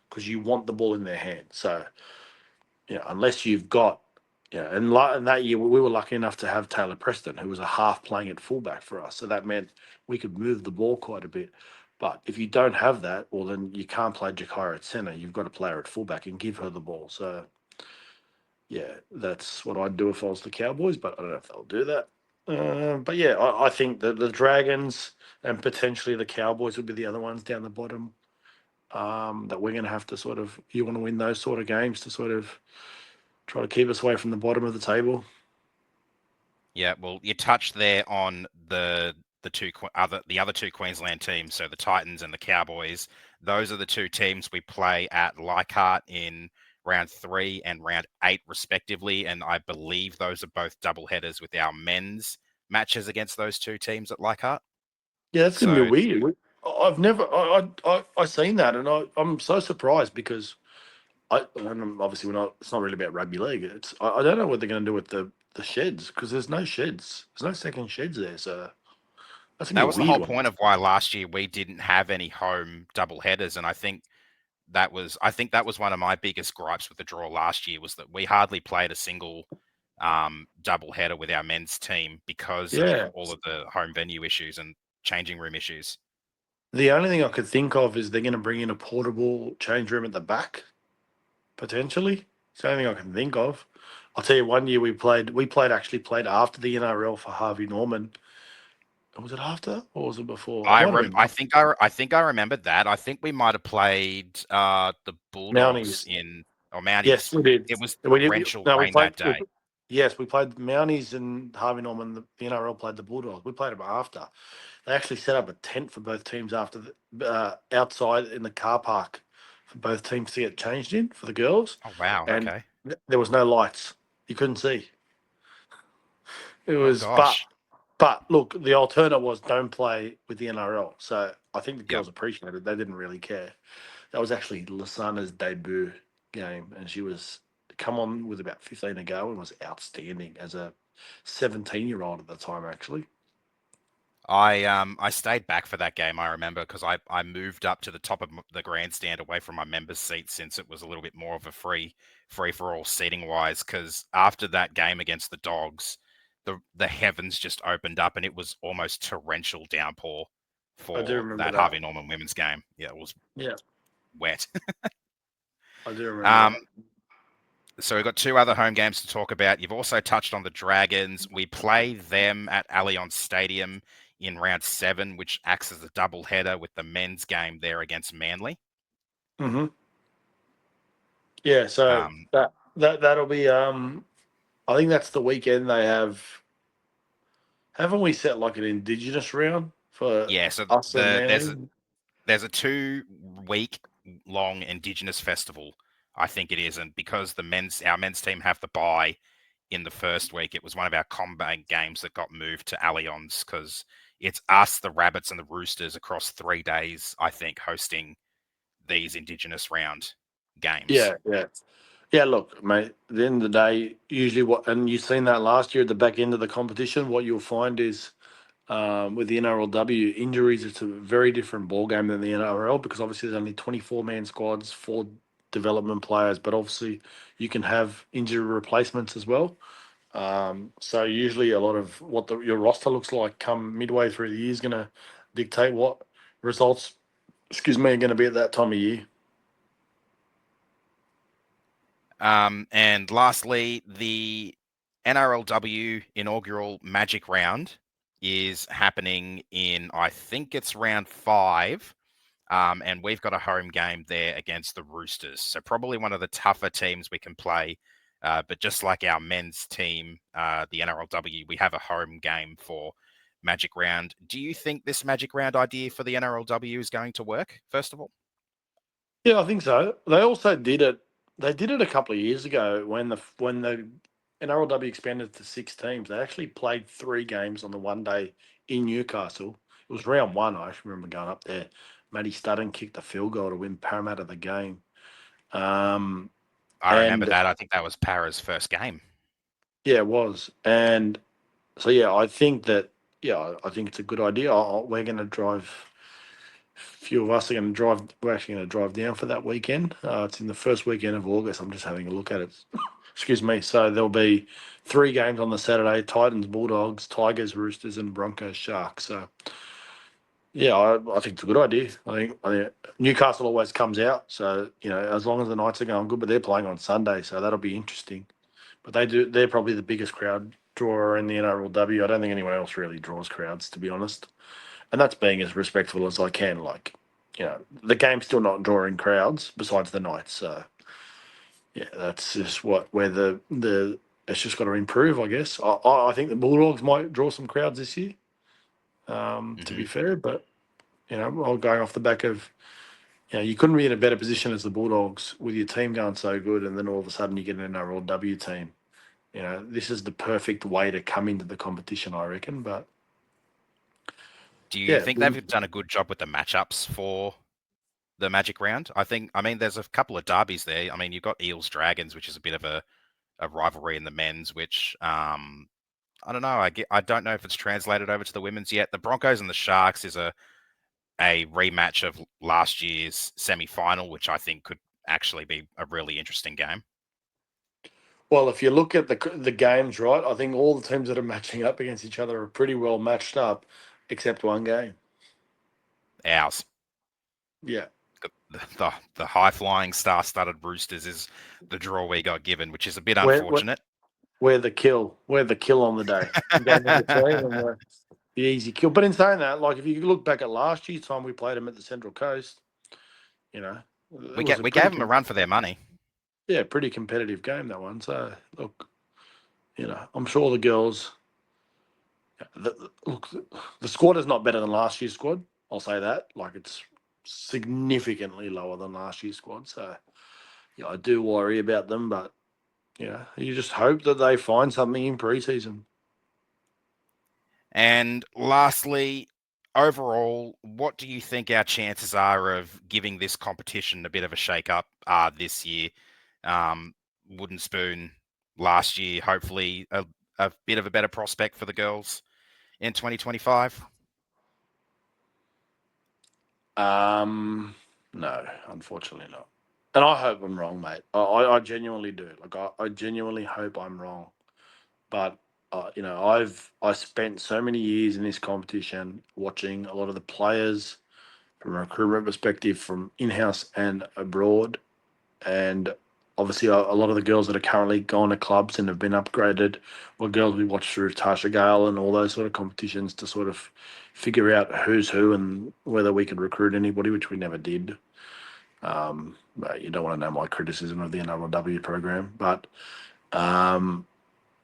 because you want the ball in their hand. So, unless you've got, and that year we were lucky enough to have Taylor Preston, who was a half playing at fullback for us. So that meant we could move the ball quite a bit. But if you don't have that, well, then you can't play Jakaya at centre. You've got to play her at fullback and give her the ball. So, yeah, that's what I'd do if I was the Cowboys, but I don't know if they'll do that. But yeah, I think that the Dragons and potentially the Cowboys would be the other ones down the bottom that we're going to have to you want to win those sort of games to sort of try to keep us away from the bottom of the table. Yeah, well, you touched there on the other two Queensland teams, so the Titans and the Cowboys. Those are the two teams we play at Leichhardt in round 3 and round 8, respectively, and I believe those are both double headers with our men's matches against those two teams at Leichhardt. Yeah, that's going to be weird. I've never I seen that, and I'm so surprised because obviously it's not really about rugby league. I don't know what they're going to do with the sheds because there's no sheds. There's no second sheds there, so that's That gonna was be the a weird whole one. point of why last year we didn't have any home double headers, and I think that was one of my biggest gripes with the draw last year was that we hardly played a single double header with our men's team because of Yeah. all of the home venue issues and changing room issues. The only thing I could think of is they're going to bring in a portable change room at the back, potentially. It's the only thing I can think of. I'll tell you, one year we played after the NRL for Harvey Norman. Was it after or was it before? It might have been I think I remembered that. I think we might have played the Bulldogs Mounties. or Yes, Mounties. we did. It was We did. torrential No, rain that day. yes, we played Mounties and Harvey Norman. The NRL played the Bulldogs. We played them after. They actually set up a tent for both teams after outside in the car park for both teams to get changed in for the girls. Oh wow, And okay. there was no lights. You couldn't see. It Oh was, gosh. but look, the alternate was don't play with the NRL. So I think the Yep. girls appreciated it. They didn't really care. That was actually Lasana's debut game, and she was come on with about 15 to go and was outstanding as a 17-year-old at the time, actually. I stayed back for that game. I remember because I moved up to the top of the grandstand away from my members' seat since it was a little bit more of a free for all seating wise. Because after that game against the Dogs, the heavens just opened up and it was almost torrential downpour I do for remember that that. Harvey Norman women's game. Yeah, it was Yeah, wet. I do remember that. So we've got two other home games to talk about. You've also touched on the Dragons. We play them at Allianz Stadium in round 7, which acts as a double header with the men's game there against Manly. Mm-hmm. Yeah, so that'll be I think that's the weekend they have. Haven't we set like an Indigenous round for So us and Manly? there's a 2-week long Indigenous festival, I think it is, and because our men's team have the bye in the first week, it was one of our combat games that got moved to Allianz because it's us, the Rabbits, and the Roosters across 3 days, I think, hosting these Indigenous round games. Yeah. Look, mate. At the end of the day, usually and you've seen that last year at the back end of the competition. What you'll find is with the NRLW injuries, it's a very different ball game than the NRL because obviously there's only 24-man squads, 4 development players, but obviously you can have injury replacements as well. So usually a lot of what your roster looks like come midway through the year is going to dictate what results, are going to be at that time of year. And lastly, the NRLW inaugural Magic Round is happening in, I think it's round 5. And we've got a home game there against the Roosters. So probably one of the tougher teams we can play. But just like our men's team, the NRLW, we have a home game for Magic Round. Do you think this Magic Round idea for the NRLW is going to work, first of all? Yeah, I think so. They also did it They did it a couple of years ago when the NRLW expanded to 6 teams. They actually played 3 games on the one day in Newcastle. It was round 1. I actually remember going up there. Matty Studden kicked the field goal to win Parramatta the game. I remember And that. I think that was Para's first game. yeah, it was. And so yeah, I think it's a good idea. We're going to drive. Few of us are going to drive. We're actually going to drive down for that weekend. It's in the first weekend of August. I'm just having a look at it. Excuse me. So there'll be 3 games on the Saturday: Titans, Bulldogs, Tigers, Roosters, and Broncos, Sharks. So yeah, I think it's a good idea. I think Newcastle always comes out. So as long as the Knights are going good, but they're playing on Sunday, so that'll be interesting. But they're probably the biggest crowd drawer in the NRLW. I don't think anyone else really draws crowds, to be honest. And that's being as respectful as I can. Like, the game's still not drawing crowds besides the Knights. So yeah, that's just where the it's just got to improve, I guess. I think the Bulldogs might draw some crowds this year. To be fair, but I'll going off the back of you couldn't be in a better position as the Bulldogs with your team going so good, and then all of a sudden you get an NRLW team. This is the perfect way to come into the competition, I reckon. But Do you think they've done a good job with the matchups for the Magic round? I mean, there's a couple of derbies there. I mean, you've got Eels Dragons, which is a bit of a rivalry in the men's, which I don't know. I don't know if it's translated over to the women's yet. The Broncos and the Sharks is a rematch of last year's semi-final, which I think could actually be a really interesting game. Well, if you look at the games, right, I think all the teams that are matching up against each other are pretty well matched up, except one game. Ours. Yeah. The high-flying, star-studded Roosters is the draw we got given, which is a bit unfortunate. We're the kill. We're the kill on the day. Game number 3, and we're the easy kill. But in saying that, like if you look back at last year's time we played them at the Central Coast, we gave them a run for their money. Yeah, pretty competitive game, that one. So look, I'm sure the girls. Look, the squad is not better than last year's squad. I'll say that. Like it's significantly lower than last year's squad. So yeah, I do worry about them, but you just hope that they find something in preseason. And lastly, overall, what do you think our chances are of giving this competition a bit of a shake-up this year? Wooden Spoon last year, hopefully a bit of a better prospect for the girls in 2025? No, unfortunately not. And I hope I'm wrong, mate. I genuinely do. Like I genuinely hope I'm wrong. But I spent so many years in this competition watching a lot of the players from a recruitment perspective, from in-house and abroad, and obviously a lot of the girls that are currently gone to clubs and have been upgraded were girls we watched through Tasha Gale and all those sort of competitions to sort of figure out who's who and whether we could recruit anybody, which we never did. But you don't want to know my criticism of the NRLW program, but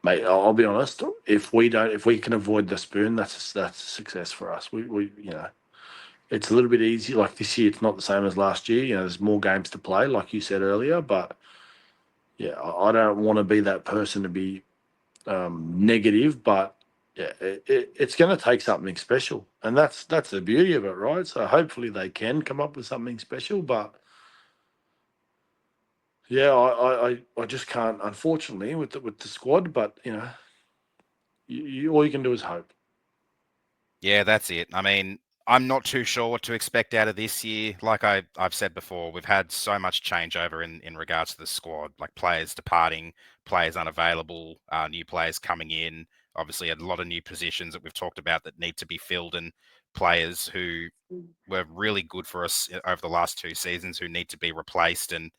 mate, I'll be honest. If we can avoid the spoon, that's a success for us. We it's a little bit easy. Like this year, it's not the same as last year. There's more games to play, like you said earlier. But yeah, I don't want to be that person to be negative. But yeah, it's going to take something special, and that's the beauty of it, right? So hopefully they can come up with something special. But yeah, I just can't, unfortunately, with the squad. But all you can do is hope. Yeah, that's it. I mean, I'm not too sure what to expect out of this year. Like I've said before, we've had so much changeover in regards to the squad, like players departing, players unavailable, new players coming in. Obviously, a lot of new positions that we've talked about that need to be filled, and players who were really good for us over the last 2 seasons who need to be replaced. And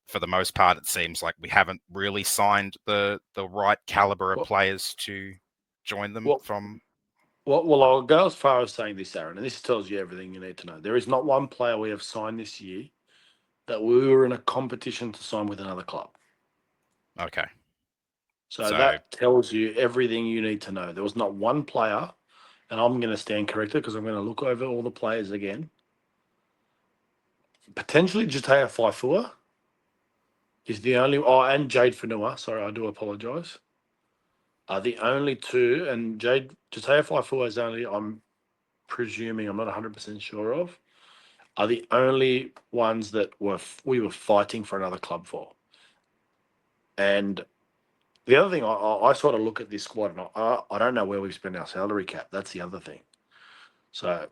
for the most part, it seems like we haven't really signed the right caliber of players to join them from. Well, I'll go as far as saying this, Aaron, and this tells you everything you need to know. There is not one player we have signed this year that we were in a competition to sign with another club. Okay. So that tells you everything you need to know. There was not one player, and I'm going to stand corrected because I'm going to look over all the players again. Potentially Jataya Faifua, is the only. Oh, and Jade Fanua. Sorry, I do apologise. Are the only two, and Jade Jataya Fua is only. I'm presuming, I'm not 100% sure of. Are the only ones that we were fighting for another club for. And the other thing, I sort of look at this squad, and I don't know where we spend our salary cap. That's the other thing. So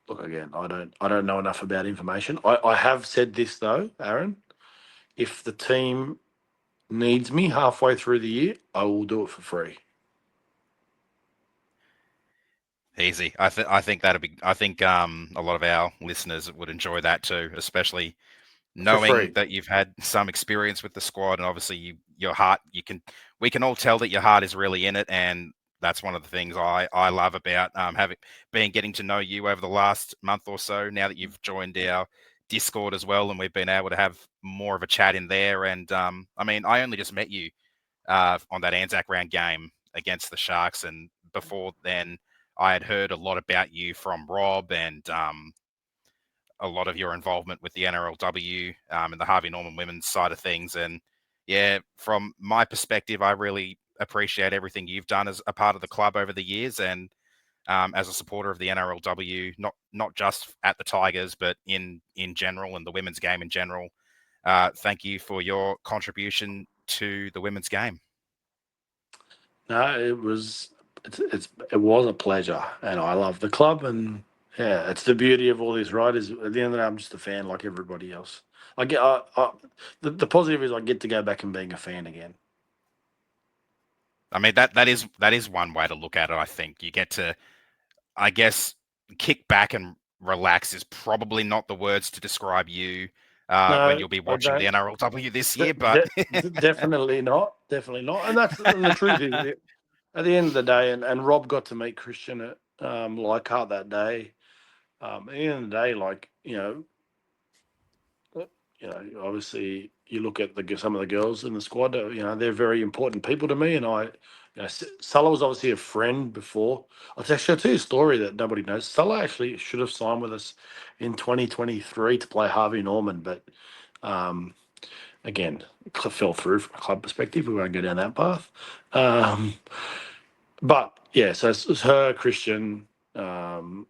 look, again, I don't know enough about information. I have said this though, Aaron. If the team needs me halfway through the year, I will do it for free. Easy. I think that'd be. I think a lot of our listeners would enjoy that too, especially For knowing free. that you've had some experience with the squad, and obviously your heart. We can all tell that your heart is really in it, and that's one of the things I love about getting to know you over the last month or so. Now that you've joined our Discord as well, and we've been able to have more of a chat in there. And I mean, I only just met you on that Anzac round game against the Sharks, and before then, I had heard a lot about you from Rob and a lot of your involvement with the NRLW and the Harvey Norman women's side of things. And yeah, from my perspective, I really appreciate everything you've done as a part of the club over the years, and as a supporter of the NRLW, not just at the Tigers, but in general and the women's game in general. Thank you for your contribution to the women's game. No, it was a pleasure, and I love the club, and yeah, it's the beauty of all these riders. At the end of the day, I'm just a fan like everybody else. The positive is I get to go back and being a fan again. I mean that is one way to look at it. I think you get to, I guess, kick back and relax is probably not the words to describe you when No, you'll be I watching the don't. NRLW this year, but Definitely not. Definitely not. And and the truth is, at the end of the day, and Rob got to meet Christian at Leichhardt that day. At the end of the day, like obviously you look at some of the girls in the squad. They're very important people to me, and Sulla was obviously a friend before. I'll tell you a story that nobody knows. Sulla actually should have signed with us in 2023 to play Harvey Norman, but um, again, it fell through from a club perspective. We won't go down that path. But yeah, so it's her, Christian, Tiana,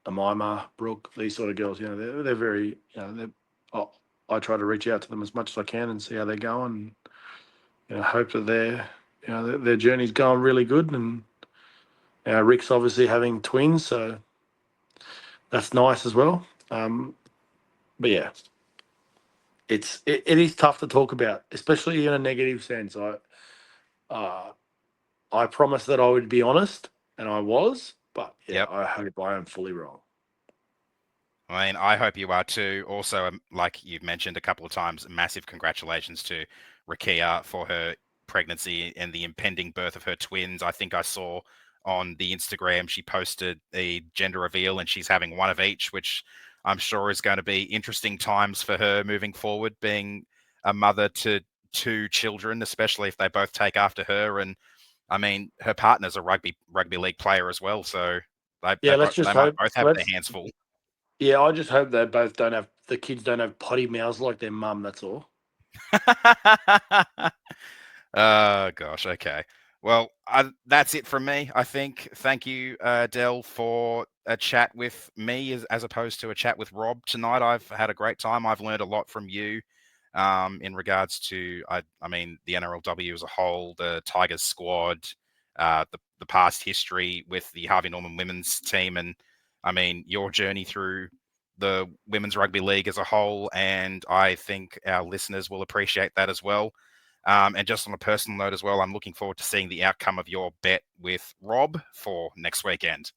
Amima, Brooke, these sort of girls. They're very. I try to reach out to them as much as I can and see how they're going. Hope that their journey's going really good. And Rick's obviously having twins, so that's nice as well. But yeah, it is tough to talk about, especially in a negative sense. I promised that I would be honest, and I was, but yeah, yep. I hope I am fully wrong. I mean, I hope you are too. Also, like you've mentioned a couple of times, massive congratulations to Rakia for her pregnancy and the impending birth of her twins. I think I saw on the Instagram she posted a gender reveal, and she's having one of each, which I'm sure is going to be interesting times for her moving forward, being a mother to two children, especially if they both take after her. And I mean, her partner's a rugby league player as well, so Yeah, let's just they might hope. both have their hands full. Yeah, I just hope they both don't have the kids don't have potty mouths like their mum. That's all. Oh gosh, okay. Well, that's it from me. I think. Thank you, Del, for a chat with me as opposed to a chat with Rob tonight. I've had a great time. I've learned a lot from you in regards to, I mean, the NRLW as a whole, the Tigers squad, the past history with the Harvey Norman women's team, and I mean your journey through the women's rugby league as a whole. And I think our listeners will appreciate that as well. And just on a personal note as well, I'm looking forward to seeing the outcome of your bet with Rob for next weekend.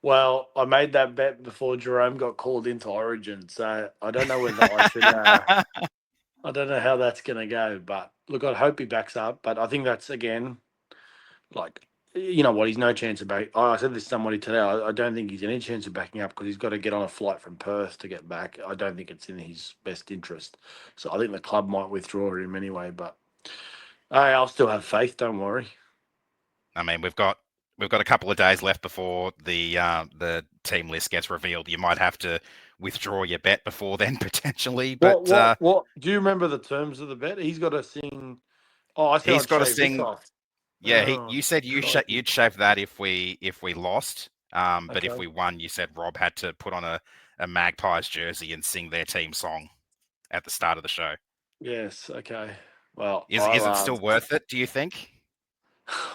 Well, I made that bet before Jerome got called into Origin, so I don't know whether I should. I don't know how that's going to go, but look, I hope he backs up. But I think that's again, like, you know what, he's no chance of back. I said this to somebody today. I don't think he's any chance of backing up because he's got to get on a flight from Perth to get back. I don't think it's in his best interest. So I think the club might withdraw him anyway. But hey, I'll still have faith. Don't worry. I mean, we've got a couple of days left before the team list gets revealed, you might have to withdraw your bet before then potentially. But What? Do you remember the terms of the bet? He's got to sing. Oh, I said he's I'd got to shave this sing. off. Yeah, Oh, you said crikey. you'd shave that if we lost. But if Okay. we won, you said Rob had to put on a Magpies jersey and sing their team song at the start of the show. Yes. Okay. Well, Is it still worth it, do you think?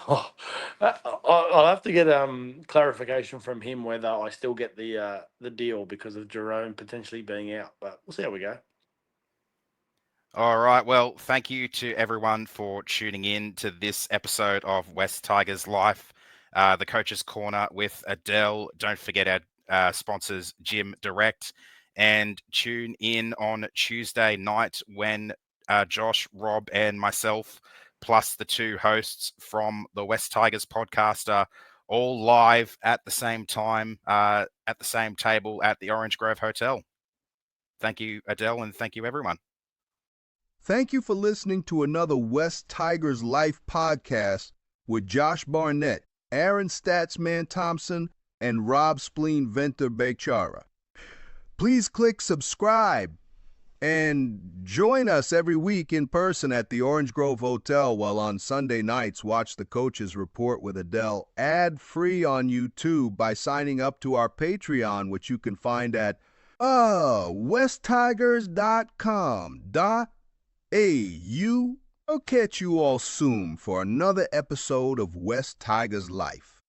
I'll have to get clarification from him whether I still get the deal because of Jerome potentially being out, but we'll see how we go. All right. Well, thank you to everyone for tuning in to this episode of West Tigers Life, the Coach's Corner with Adel. Don't forget our sponsors, Gym Direct, and tune in on Tuesday night when Josh, Rob, and myself, plus the two hosts from the West Tigers podcast, are all live at the same time, at the same table at the Orange Grove Hotel. Thank you, Adel, and thank you, everyone. Thank you for listening to another West Tigers Life podcast with Josh Barnett, Aaron Statsman Thompson, and Rob Spleen Venter Bechara. Please click subscribe and join us every week in person at the Orange Grove Hotel, while on Sunday nights watch the Coaches Report with Adele ad-free on YouTube by signing up to our Patreon, which you can find at westtigers.com.au. I'll catch you all soon for another episode of West Tigers Life.